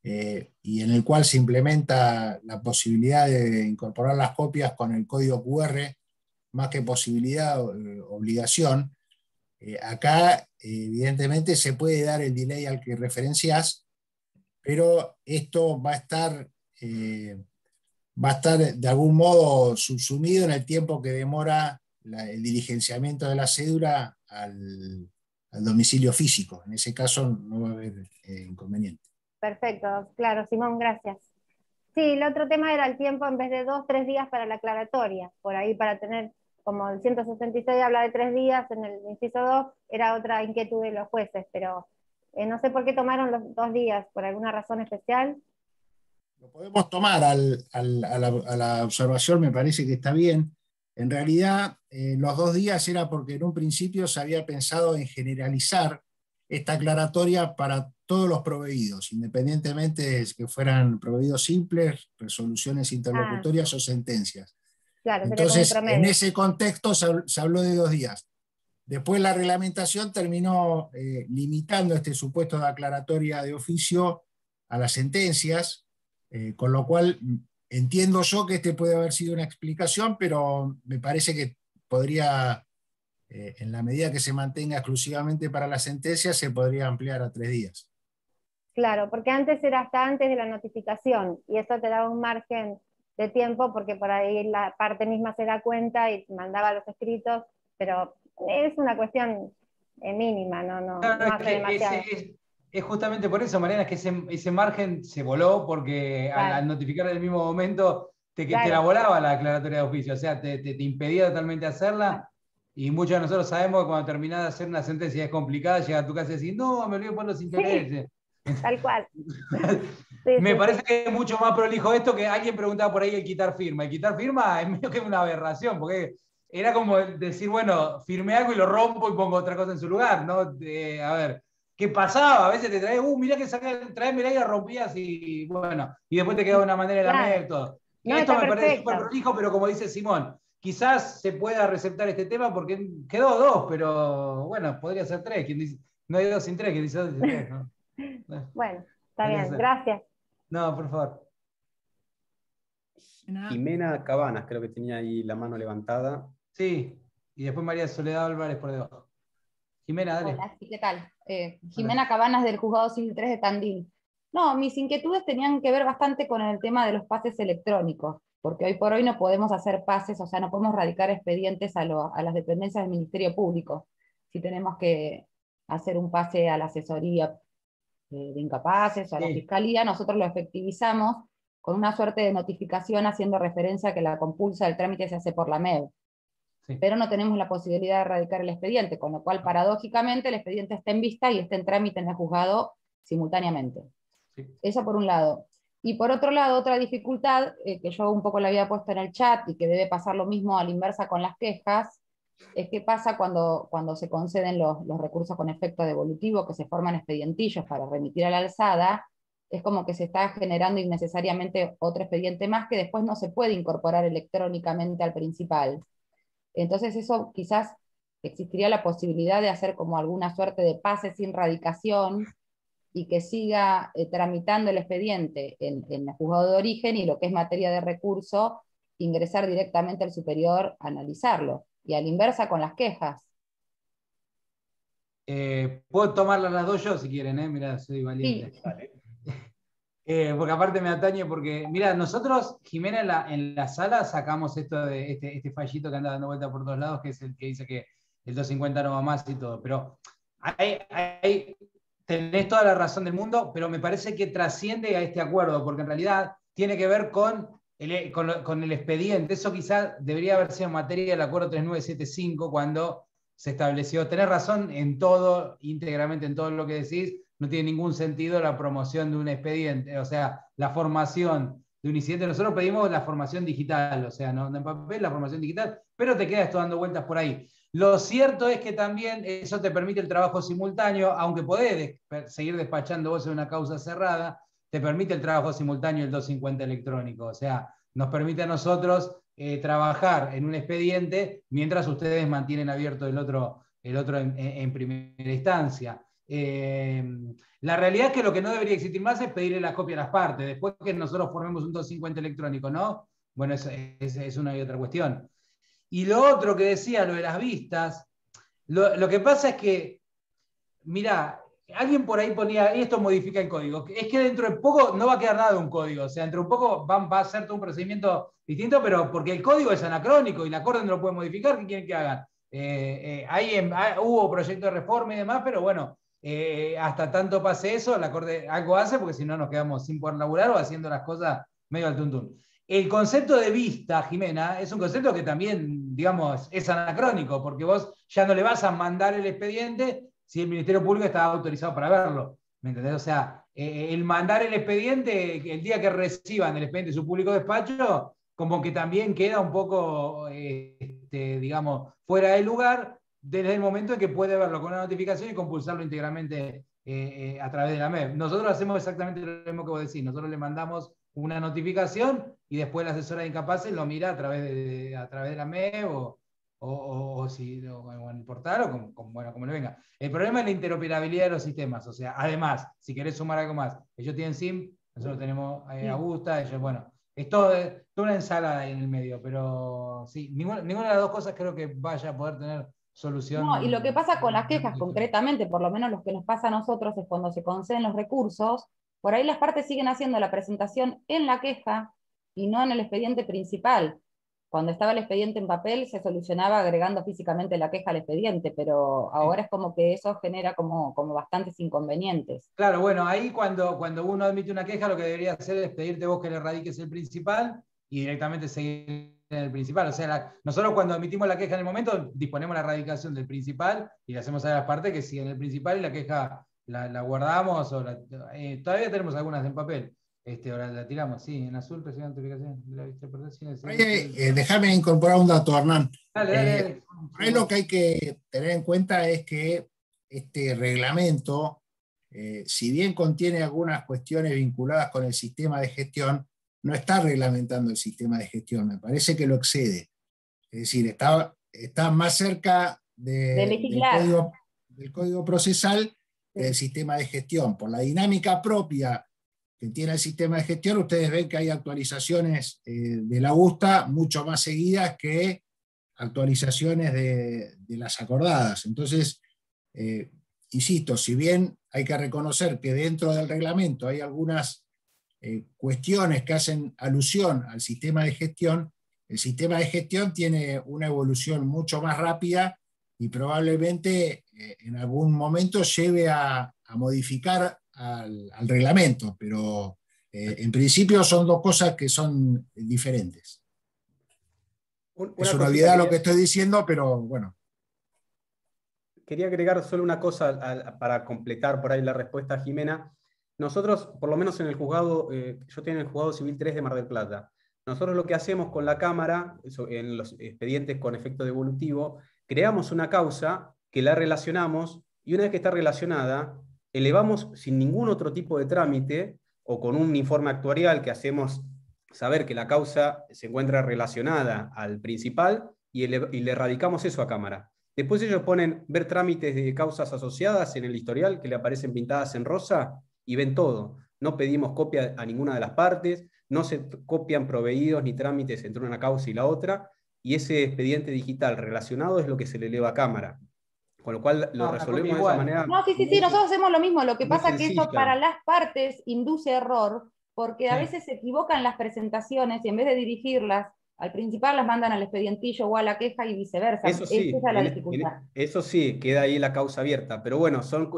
Speaker 1: y en el cual se implementa la posibilidad de incorporar las copias con el código QR, más que posibilidad, obligación, acá evidentemente se puede dar el delay al que referenciás, pero esto va a estar de algún modo subsumido en el tiempo que demora el diligenciamiento de la cédula al domicilio físico. En ese caso no va a haber inconveniente.
Speaker 5: Perfecto, claro, Simón, gracias. Sí, el otro tema era el tiempo, en vez de 2, 3 días para la aclaratoria, por ahí para tener, como el 166 habla de 3 días, en el inciso 2 era otra inquietud de los jueces, pero no sé por qué tomaron los 2 días, por alguna razón especial.
Speaker 1: Lo podemos tomar a la observación, me parece que está bien. En realidad, los 2 días era porque en un principio se había pensado en generalizar esta aclaratoria para todos los proveídos, independientemente de que fueran proveídos simples, resoluciones interlocutorias o sentencias.
Speaker 5: Claro,
Speaker 1: entonces, en ese contexto se habló de 2 días. Después la reglamentación terminó limitando este supuesto de aclaratoria de oficio a las sentencias, con lo cual entiendo yo que este puede haber sido una explicación, pero me parece que podría, en la medida que se mantenga exclusivamente para las sentencias, se podría ampliar a 3 días.
Speaker 5: Claro, porque antes era hasta antes de la notificación, y eso te daba un margen de tiempo, porque por ahí la parte misma se da cuenta y mandaba los escritos, pero es una cuestión mínima, no hace demasiado.
Speaker 2: Es justamente por eso, Mariana, es que ese margen se voló, porque al notificar en el mismo momento te la volaba la aclaratoria de oficio, o sea, te impedía totalmente hacerla, y muchos de nosotros sabemos que cuando terminás de hacer una sentencia es complicada, llega a tu casa y decís, no, me olvidé por los intereses.
Speaker 5: Sí, tal cual.
Speaker 2: Me parece que es mucho más prolijo esto, que alguien preguntaba por ahí el quitar firma. El quitar firma es medio que una aberración, porque era como decir, bueno, firmé algo y lo rompo y pongo otra cosa en su lugar, ¿no? A ver, ¿qué pasaba? A veces te traes, mirá que traeme y la rompías, y bueno, y después te quedaba de una manera en la MEP, todo.
Speaker 5: No,
Speaker 2: esto me
Speaker 5: perfecto.
Speaker 2: parece súper prolijo, pero como dice Simón, quizás se pueda receptar este tema porque quedó 2, pero bueno, podría ser 3. Quien dice, no hay 2 sin 3, quien dice 2 sin 3. ¿No?
Speaker 5: Bueno, está bien, gracias.
Speaker 2: No, por favor.
Speaker 3: Jimena Cabanas, creo que tenía ahí la mano levantada.
Speaker 2: Sí, y después María Soledad Álvarez por debajo. Jimena, dale.
Speaker 7: Hola, sí, ¿qué tal? Jimena Cabanas del Juzgado Civil 3 de Tandil. No, mis inquietudes tenían que ver bastante con el tema de los pases electrónicos, porque hoy por hoy no podemos hacer pases, o sea, no podemos radicar expedientes a las dependencias del Ministerio Público. Si tenemos que hacer un pase a la asesoría de incapaces o a la Fiscalía, nosotros lo efectivizamos con una suerte de notificación haciendo referencia a que la compulsa del trámite se hace por la MEB. Pero no tenemos la posibilidad de erradicar el expediente, con lo cual, paradójicamente, el expediente está en vista y está en trámite en el juzgado simultáneamente. Sí. Eso por un lado. Y por otro lado, otra dificultad, que yo un poco la había puesto en el chat y que debe pasar lo mismo a la inversa con las quejas, es qué pasa cuando se conceden los recursos con efecto devolutivo, que se forman expedientillos para remitir a la alzada. Es como que se está generando innecesariamente otro expediente más que después no se puede incorporar electrónicamente al principal. Entonces eso quizás existiría la posibilidad de hacer como alguna suerte de pase sin radicación y que siga tramitando el expediente en el juzgado de origen y lo que es materia de recurso, ingresar directamente al superior a analizarlo. Y a la inversa con las quejas.
Speaker 2: Puedo tomarlas las dos yo si quieren, mirá, soy valiente. Sí. Vale. Porque aparte me atañe porque, mira, nosotros, Jimena, en la sala sacamos esto de este fallito que anda dando vuelta por todos lados, que es el que dice que el 250 no va más y todo, pero tenés toda la razón del mundo, pero me parece que trasciende a este acuerdo, porque en realidad tiene que ver con el expediente. Eso quizás debería haber sido en materia del acuerdo 3975 cuando se estableció. Tenés razón en todo, íntegramente en todo lo que decís. No tiene ningún sentido la promoción de un expediente, o sea, la formación de un incidente. Nosotros pedimos la formación digital, o sea, no en papel, la formación digital, pero te queda esto dando vueltas por ahí. Lo cierto es que también eso te permite el trabajo simultáneo, aunque podés seguir despachando vos en una causa cerrada, te permite el trabajo simultáneo el 250 electrónico, o sea, nos permite a nosotros trabajar en un expediente mientras ustedes mantienen abierto el otro en primera instancia. La realidad es que lo que no debería existir más es pedirle la copia a las partes, después que nosotros formemos un 250 electrónico, ¿no? Bueno, es una y otra cuestión. Y lo otro que decía, lo de las vistas, lo que pasa es que, mirá, alguien por ahí ponía, y esto modifica el código, es que dentro de poco no va a quedar nada de un código, o sea, dentro de poco va a ser todo un procedimiento distinto, pero porque el código es anacrónico y la Corte no lo puede modificar, ¿qué quieren que hagan? Hubo proyectos de reforma y demás, pero bueno, hasta tanto pase eso, la Corte algo hace, porque si no nos quedamos sin poder laburar o haciendo las cosas medio al tuntún. El concepto de vista, Jimena, es un concepto que también, digamos, es anacrónico, porque vos ya no le vas a mandar el expediente si el Ministerio Público está autorizado para verlo. ¿Me entendés? O sea, el mandar el expediente, el día que reciban el expediente de su público despacho, como que también queda un poco, digamos, fuera de lugar desde el momento en que puede verlo con una notificación y compulsarlo íntegramente a través de la MEB. Nosotros hacemos exactamente lo mismo que vos decís. Nosotros le mandamos una notificación y después la asesora de incapaces lo mira a través de la MEB o en el portal o como le venga. El problema es la interoperabilidad de los sistemas. O sea, además, si querés sumar algo más, ellos tienen SIM, nosotros tenemos Augusta, ellos, bueno, es toda una ensalada ahí en el medio, pero sí, ninguna de las dos cosas creo que vaya a poder tener solución.
Speaker 7: No, y lo que pasa con las quejas concretamente, por lo menos lo que nos pasa a nosotros, es cuando se conceden los recursos, por ahí las partes siguen haciendo la presentación en la queja y no en el expediente principal. Cuando estaba el expediente en papel se solucionaba agregando físicamente la queja al expediente, pero ahora es como que eso genera como bastantes inconvenientes.
Speaker 2: Claro, bueno, ahí cuando uno admite una queja lo que debería hacer es pedirte vos que le radiques el principal y directamente seguir en el principal. O sea, nosotros cuando emitimos la queja en el momento disponemos la radicación del principal y le hacemos a las partes que siguen el principal y la queja la guardamos, todavía tenemos algunas en papel. Ahora la tiramos, sí, en azul recibe notificación de la vicepresidencia.
Speaker 1: Déjame incorporar un dato, Hernán.
Speaker 2: Dale.
Speaker 1: Ahí lo que hay que tener en cuenta es que este reglamento, si bien contiene algunas cuestiones vinculadas con el sistema de gestión, no está reglamentando el sistema de gestión, me parece que lo excede. Es decir, está más cerca del código procesal que del sistema de gestión. Por la dinámica propia que tiene el sistema de gestión, ustedes ven que hay actualizaciones de la USTA mucho más seguidas que actualizaciones de las acordadas. Entonces, insisto, si bien hay que reconocer que dentro del reglamento hay algunas cuestiones que hacen alusión al sistema de gestión, el sistema de gestión tiene una evolución mucho más rápida y probablemente en algún momento lleve a modificar al reglamento, pero en principio son dos cosas que son diferentes. Es una obviedad lo que estoy diciendo, pero bueno.
Speaker 3: Quería agregar solo una cosa para completar por ahí la respuesta a Jimena. Nosotros, por lo menos en el juzgado, yo tengo el juzgado civil 3 de Mar del Plata. Nosotros lo que hacemos con la Cámara, en los expedientes con efecto devolutivo, creamos una causa que la relacionamos y una vez que está relacionada, elevamos sin ningún otro tipo de trámite o con un informe actuarial que hacemos saber que la causa se encuentra relacionada al principal y le radicamos eso a Cámara. Después ellos ponen ver trámites de causas asociadas en el historial que le aparecen pintadas en rosa y ven todo. No pedimos copia a ninguna de las partes, no se copian proveídos ni trámites entre una causa y la otra, y ese expediente digital relacionado es lo que se le eleva a Cámara. Con lo cual lo resolvemos de esa manera.
Speaker 7: No, sí, nosotros hacemos lo mismo. Lo que pasa es que eso para las partes induce error, porque a veces se equivocan las presentaciones y en vez de dirigirlas al principal las mandan al expedientillo o a la queja y viceversa.
Speaker 3: Eso sí,
Speaker 7: esa es la dificultad.
Speaker 3: Eso sí, queda ahí la causa abierta. Pero bueno, son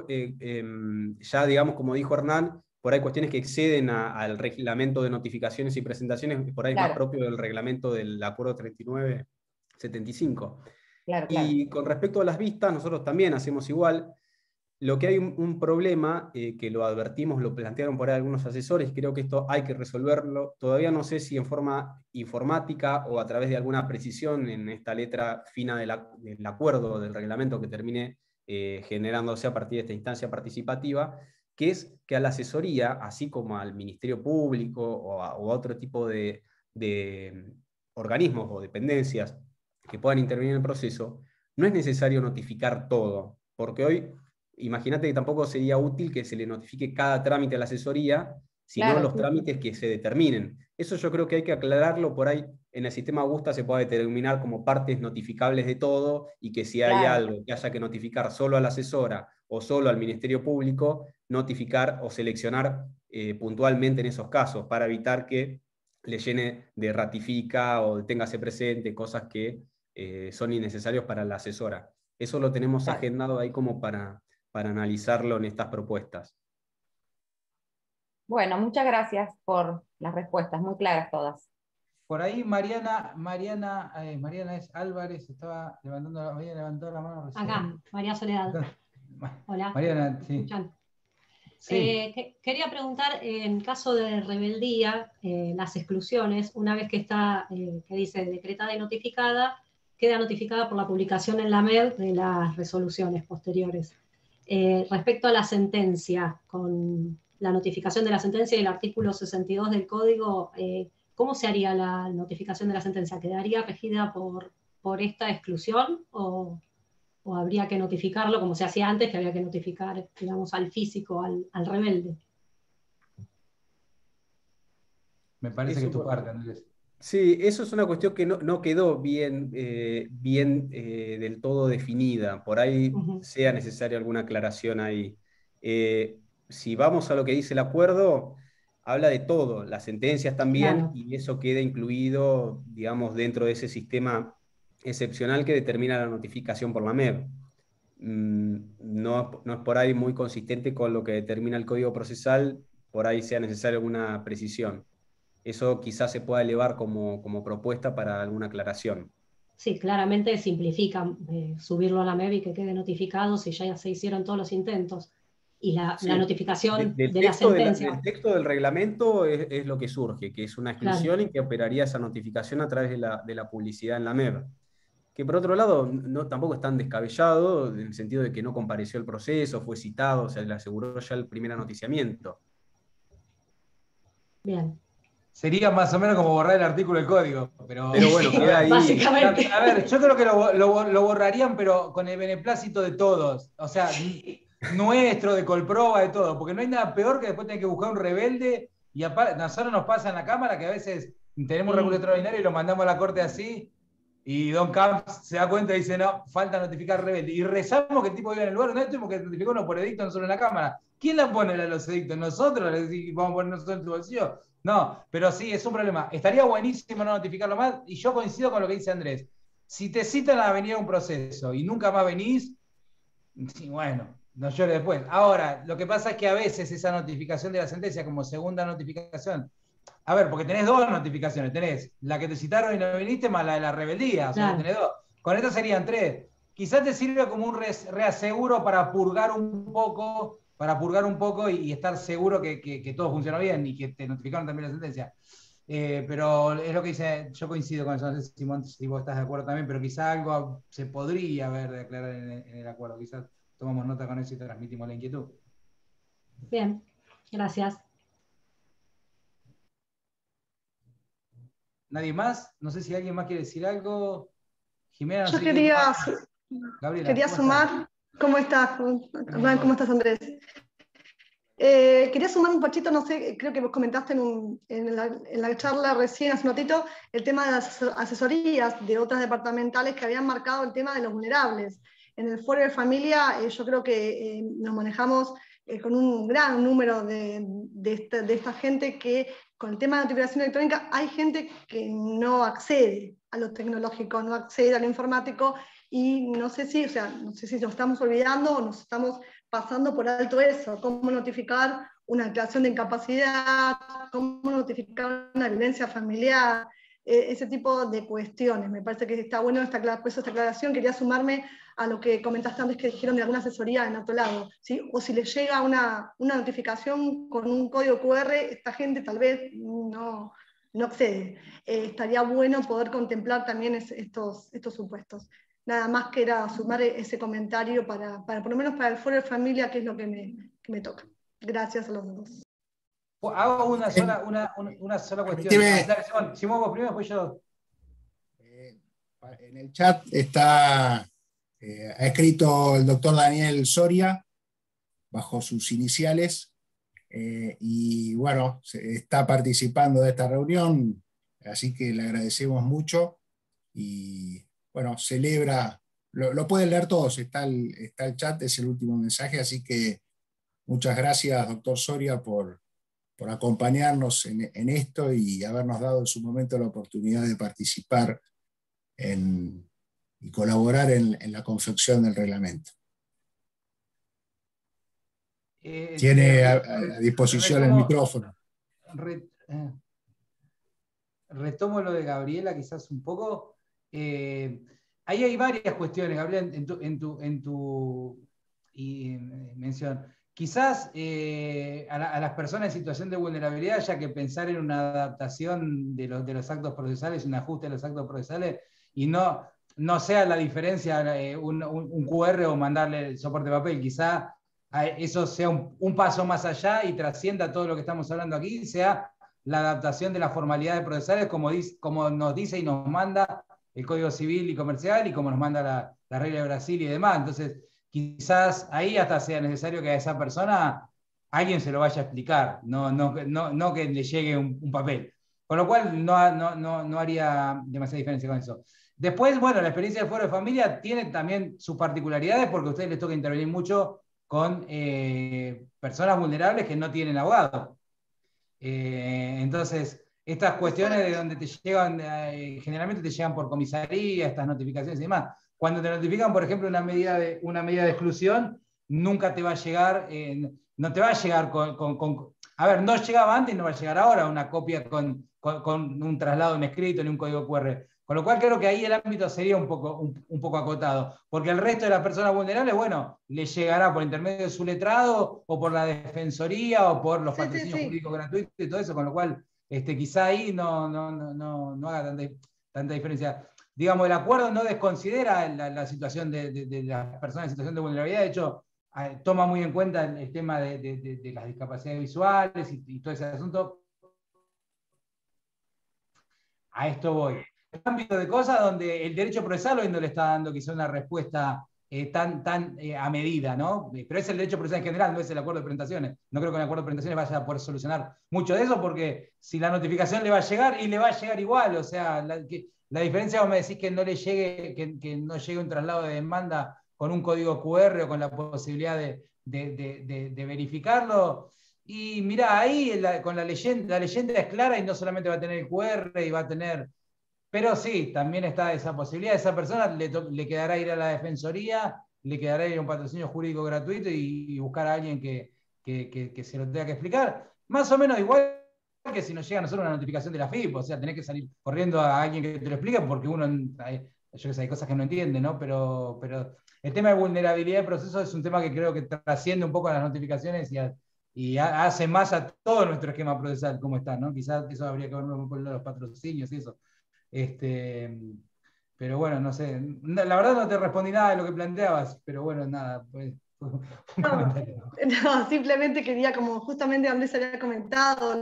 Speaker 3: ya digamos, como dijo Hernán, por ahí cuestiones que exceden al reglamento de notificaciones y presentaciones, por ahí es más propio del reglamento del Acuerdo 3975. Y con respecto a las vistas, nosotros también hacemos igual. Lo que hay un problema, que lo advertimos, lo plantearon por ahí algunos asesores, creo que esto hay que resolverlo. Todavía no sé si en forma informática o a través de alguna precisión en esta letra fina del acuerdo, del reglamento que termine generándose a partir de esta instancia participativa, que es que a la asesoría, así como al Ministerio Público o a otro tipo de organismos o dependencias que puedan intervenir en el proceso, no es necesario notificar todo, porque hoy imagínate que tampoco sería útil que se le notifique cada trámite a la asesoría, sino los trámites que se determinen. Eso yo creo que hay que aclararlo por ahí. En el sistema Augusta se puede determinar como partes notificables de todo y que si hay algo que haya que notificar solo a la asesora o solo al Ministerio Público, notificar o seleccionar puntualmente en esos casos para evitar que le llene de ratifica o de téngase presente, cosas que son innecesarios para la asesora. Eso lo tenemos agendado ahí como para analizarlo en estas propuestas.
Speaker 7: Bueno, muchas gracias por las respuestas, muy claras todas.
Speaker 2: Por ahí Mariana es Álvarez, había levantado la mano recién.
Speaker 8: Acá, María Soledad. Hola.
Speaker 2: Mariana, sí.
Speaker 8: Sí. Quería preguntar, en caso de rebeldía, las exclusiones, una vez que está, que dice decretada y notificada, queda notificada por la publicación en la MED de las resoluciones posteriores. Respecto a la sentencia, con la notificación de la sentencia y el artículo 62 del Código, ¿cómo se haría la notificación de la sentencia? ¿Quedaría regida por esta exclusión o habría que notificarlo como se hacía antes, que había que notificar, digamos, al físico, al rebelde?
Speaker 2: Me parece que tu parte, Andrés.
Speaker 3: Sí, eso es una cuestión que no quedó bien del todo definida. Por ahí sea necesaria alguna aclaración ahí. Si vamos a lo que dice el acuerdo, habla de todo, las sentencias también, y eso queda incluido, digamos, dentro de ese sistema excepcional que determina la notificación por la MEB. No es por ahí muy consistente con lo que determina el Código Procesal, por ahí sea necesaria alguna precisión. Eso quizás se pueda elevar como propuesta para alguna aclaración.
Speaker 8: Sí, claramente simplifica subirlo a la MEB y que quede notificado si ya se hicieron todos los intentos. Y la notificación de la sentencia.
Speaker 3: El texto del reglamento es lo que surge, que es una exclusión y que operaría esa notificación a través de la publicidad en la MEB. Que por otro lado tampoco es tan descabellado, en el sentido de que no compareció el proceso, fue citado, o sea, le aseguró ya el primer anoticiamiento.
Speaker 8: Bien.
Speaker 2: sería más o menos como borrar el artículo del código. Pero
Speaker 3: bueno, queda ahí.
Speaker 8: Básicamente.
Speaker 2: A ver, yo creo que lo borrarían, pero con el beneplácito de todos. O sea, nuestro, de Colproba, de todo. Porque no hay nada peor que después tener que buscar un rebelde. Y nosotros nos pasa en la Cámara que a veces tenemos un recurso extraordinario y lo mandamos a la Corte así. Y Don Camps se da cuenta y dice, no, falta notificar rebelde. Y rezamos que el tipo vive en el lugar, no tuvimos que notificarnos por edicto, no solo en la Cámara. ¿Quién la pone a los edictos? ¿Nosotros? ¿Les decimos, vamos a poner nosotros en tu bolsillo? No, pero sí, es un problema. Estaría buenísimo no notificarlo más, y yo coincido con lo que dice Andrés. Si te citan a venir a un proceso y nunca más venís, sí, bueno, no llores después. Ahora, lo que pasa es que a veces esa notificación de la sentencia como segunda notificación, a ver, porque tenés dos notificaciones, tenés la que te citaron y no viniste, más la de la rebeldía, o sea, tenés dos. Con esto serían tres. Quizás te sirve como un reaseguro para purgar un poco, y estar seguro que todo funcionó bien y que te notificaron también la sentencia. Pero es lo que dice, yo coincido con eso, no sé si vos estás de acuerdo también, pero quizás algo se podría haber de aclarar en el acuerdo, quizás tomamos nota con eso y transmitimos la inquietud.
Speaker 8: Bien, gracias.
Speaker 2: ¿Nadie más? No sé si alguien más quiere decir algo. Jimena, no
Speaker 9: Yo
Speaker 2: sé
Speaker 9: quería sumar. ¿Cómo estás? ¿Cómo estás, Andrés? Quería sumar un poquito, no sé, creo que vos comentaste en la charla recién, hace un ratito, el tema de las asesorías de otras departamentales que habían marcado el tema de los vulnerables. En el Foro de Familia yo creo que nos manejamos con un gran número de esta gente que con el tema de notificación electrónica hay gente que no accede a lo tecnológico, no accede a lo informático, y no sé si nos estamos olvidando o nos estamos pasando por alto eso, cómo notificar una declaración de incapacidad, cómo notificar una violencia familiar, ese tipo de cuestiones. Me parece que está bueno esta aclaración. Quería sumarme a lo que comentaste antes, que dijeron de alguna asesoría en otro lado, ¿sí? O si les llega una notificación con un código QR, esta gente tal vez no accede. Estaría bueno poder contemplar también estos supuestos. Nada más que era sumar ese comentario para por lo menos para el Foro de Familia, que es lo que me toca. Gracias a los dos.
Speaker 2: Hago una sola cuestión. Simón, vos primero, después yo.
Speaker 1: En el chat ha escrito el doctor Daniel Soria, bajo sus iniciales, y bueno, está participando de esta reunión, así que le agradecemos mucho, y bueno, celebra, lo pueden leer todos, está el chat, es el último mensaje, así que muchas gracias, doctor Soria, por acompañarnos en esto y habernos dado en su momento la oportunidad de participar y colaborar en la confección del reglamento. Tiene a disposición el micrófono.
Speaker 2: Retomo lo de Gabriela quizás un poco. Ahí hay varias cuestiones, Gabriela, en tu mención. Quizás a las personas en situación de vulnerabilidad haya que pensar en una adaptación de los actos procesales, un ajuste de los actos procesales, y no sea la diferencia un QR o mandarle el soporte de papel. Quizá eso sea un paso más allá y trascienda todo lo que estamos hablando aquí, sea la adaptación de las formalidades procesales como nos dice y nos manda el Código Civil y Comercial, y como nos manda la regla de Brasil y demás. Entonces, quizás ahí hasta sea necesario que a esa persona alguien se lo vaya a explicar, no que le llegue un papel. Con lo cual no haría demasiada diferencia con eso. Después, bueno, la experiencia del Foro de Familia tiene también sus particularidades, porque a ustedes les toca intervenir mucho con personas vulnerables que no tienen abogado. Entonces, estas cuestiones de donde te llegan, generalmente te llegan por comisaría, estas notificaciones y demás. Cuando te notifican, por ejemplo, una medida de exclusión, nunca te va a llegar, no te va a llegar a ver, no llegaba antes y no va a llegar ahora una copia con un traslado en escrito ni un código QR. Con lo cual creo que ahí el ámbito sería un poco acotado, porque el resto de las personas vulnerables, bueno, les llegará por intermedio de su letrado o por la defensoría o por los patrocinios jurídicos gratuitos y todo eso, con lo cual quizá ahí no haga tanta diferencia. Digamos, el acuerdo no desconsidera la situación de las personas en situación de vulnerabilidad, de hecho, toma muy en cuenta el tema de las discapacidades visuales y todo ese asunto. A esto voy. Un ámbito de cosas donde el derecho procesal hoy no le está dando quizá una respuesta tan a medida, ¿no? Pero es el derecho procesal en general, no es el acuerdo de presentaciones. No creo que el acuerdo de presentaciones vaya a poder solucionar mucho de eso, porque si la notificación le va a llegar, y le va a llegar igual, o sea, la diferencia, vos me decís que no le llegue, que no llegue un traslado de demanda con un código QR o con la posibilidad de verificarlo. Y mirá, ahí con la leyenda es clara y no solamente va a tener el QR y va a tener... Pero sí, también está esa posibilidad. A esa persona le quedará ir a la defensoría, le quedará ir a un patrocinio jurídico gratuito y buscar a alguien que se lo tenga que explicar. Más o menos igual que si nos llega a nosotros una notificación de la FIP, o sea, tenés que salir corriendo a alguien que te lo explique porque uno, yo que sé, hay cosas que no entiende, ¿no? Pero el tema de vulnerabilidad de procesos es un tema que creo que trasciende un poco a las notificaciones y hace más a todo nuestro esquema procesal como está, ¿no? Quizás eso habría que verlo con los patrocinios y eso. Pero bueno, no sé. La verdad no te respondí nada de lo que planteabas, pero bueno, nada. Pues, un comentario.
Speaker 9: No, simplemente quería, como justamente Andrés había comentado,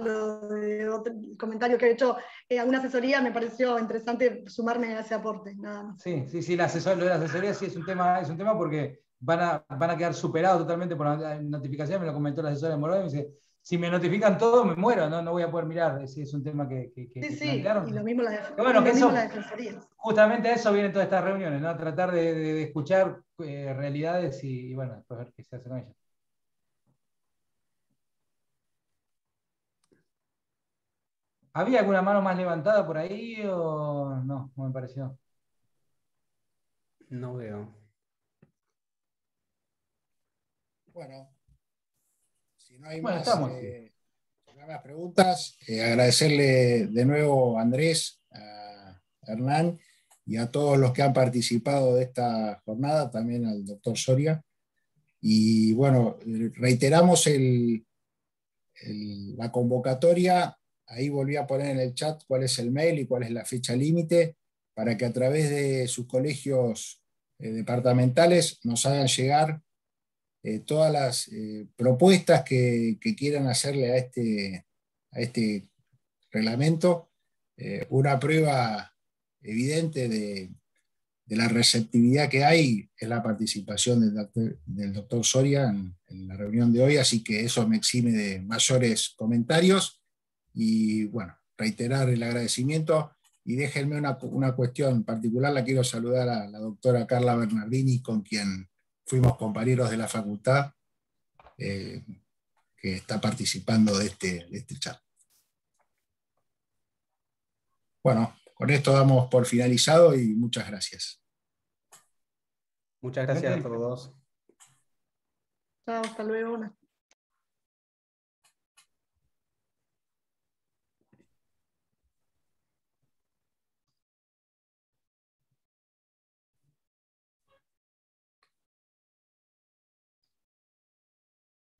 Speaker 9: el comentario que he hecho, alguna asesoría, me pareció interesante sumarme a ese aporte, nada más.
Speaker 2: Sí, lo de la asesoría sí es un tema porque van a quedar superados totalmente por la notificación, me lo comentó la asesora de Morón, y me dice, si me notifican todo, me muero, no voy a poder mirar. Es un tema que
Speaker 9: Sí,
Speaker 2: plantearon.
Speaker 9: y lo mismo las defensorías.
Speaker 2: Justamente a eso vienen todas estas reuniones, ¿no? A tratar de escuchar realidades y bueno, después ver qué se hace con ellas. ¿Había alguna mano más levantada por ahí o no? No me pareció.
Speaker 3: No veo.
Speaker 1: Bueno, si no hay
Speaker 2: Bueno,
Speaker 1: más,
Speaker 2: estamos.
Speaker 1: si no hay más preguntas, agradecerle de nuevo a Andrés, a Hernán y a todos los que han participado de esta jornada, también al doctor Soria. Y bueno, reiteramos la convocatoria. Ahí volví a poner en el chat cuál es el mail y cuál es la fecha límite, para que a través de sus colegios departamentales nos hagan llegar todas las propuestas que quieran hacerle a este reglamento. Una prueba evidente de la receptividad que hay es la participación del doctor Soria en la reunión de hoy, así que eso me exime de mayores comentarios. Y bueno, reiterar el agradecimiento. Y déjenme una cuestión particular, la quiero saludar a la doctora Carla Bernardini, con quien fuimos compañeros de la facultad, que está participando de este chat. Bueno, con esto damos por finalizado y muchas gracias.
Speaker 3: Muchas gracias a todos.
Speaker 9: Chao, hasta luego.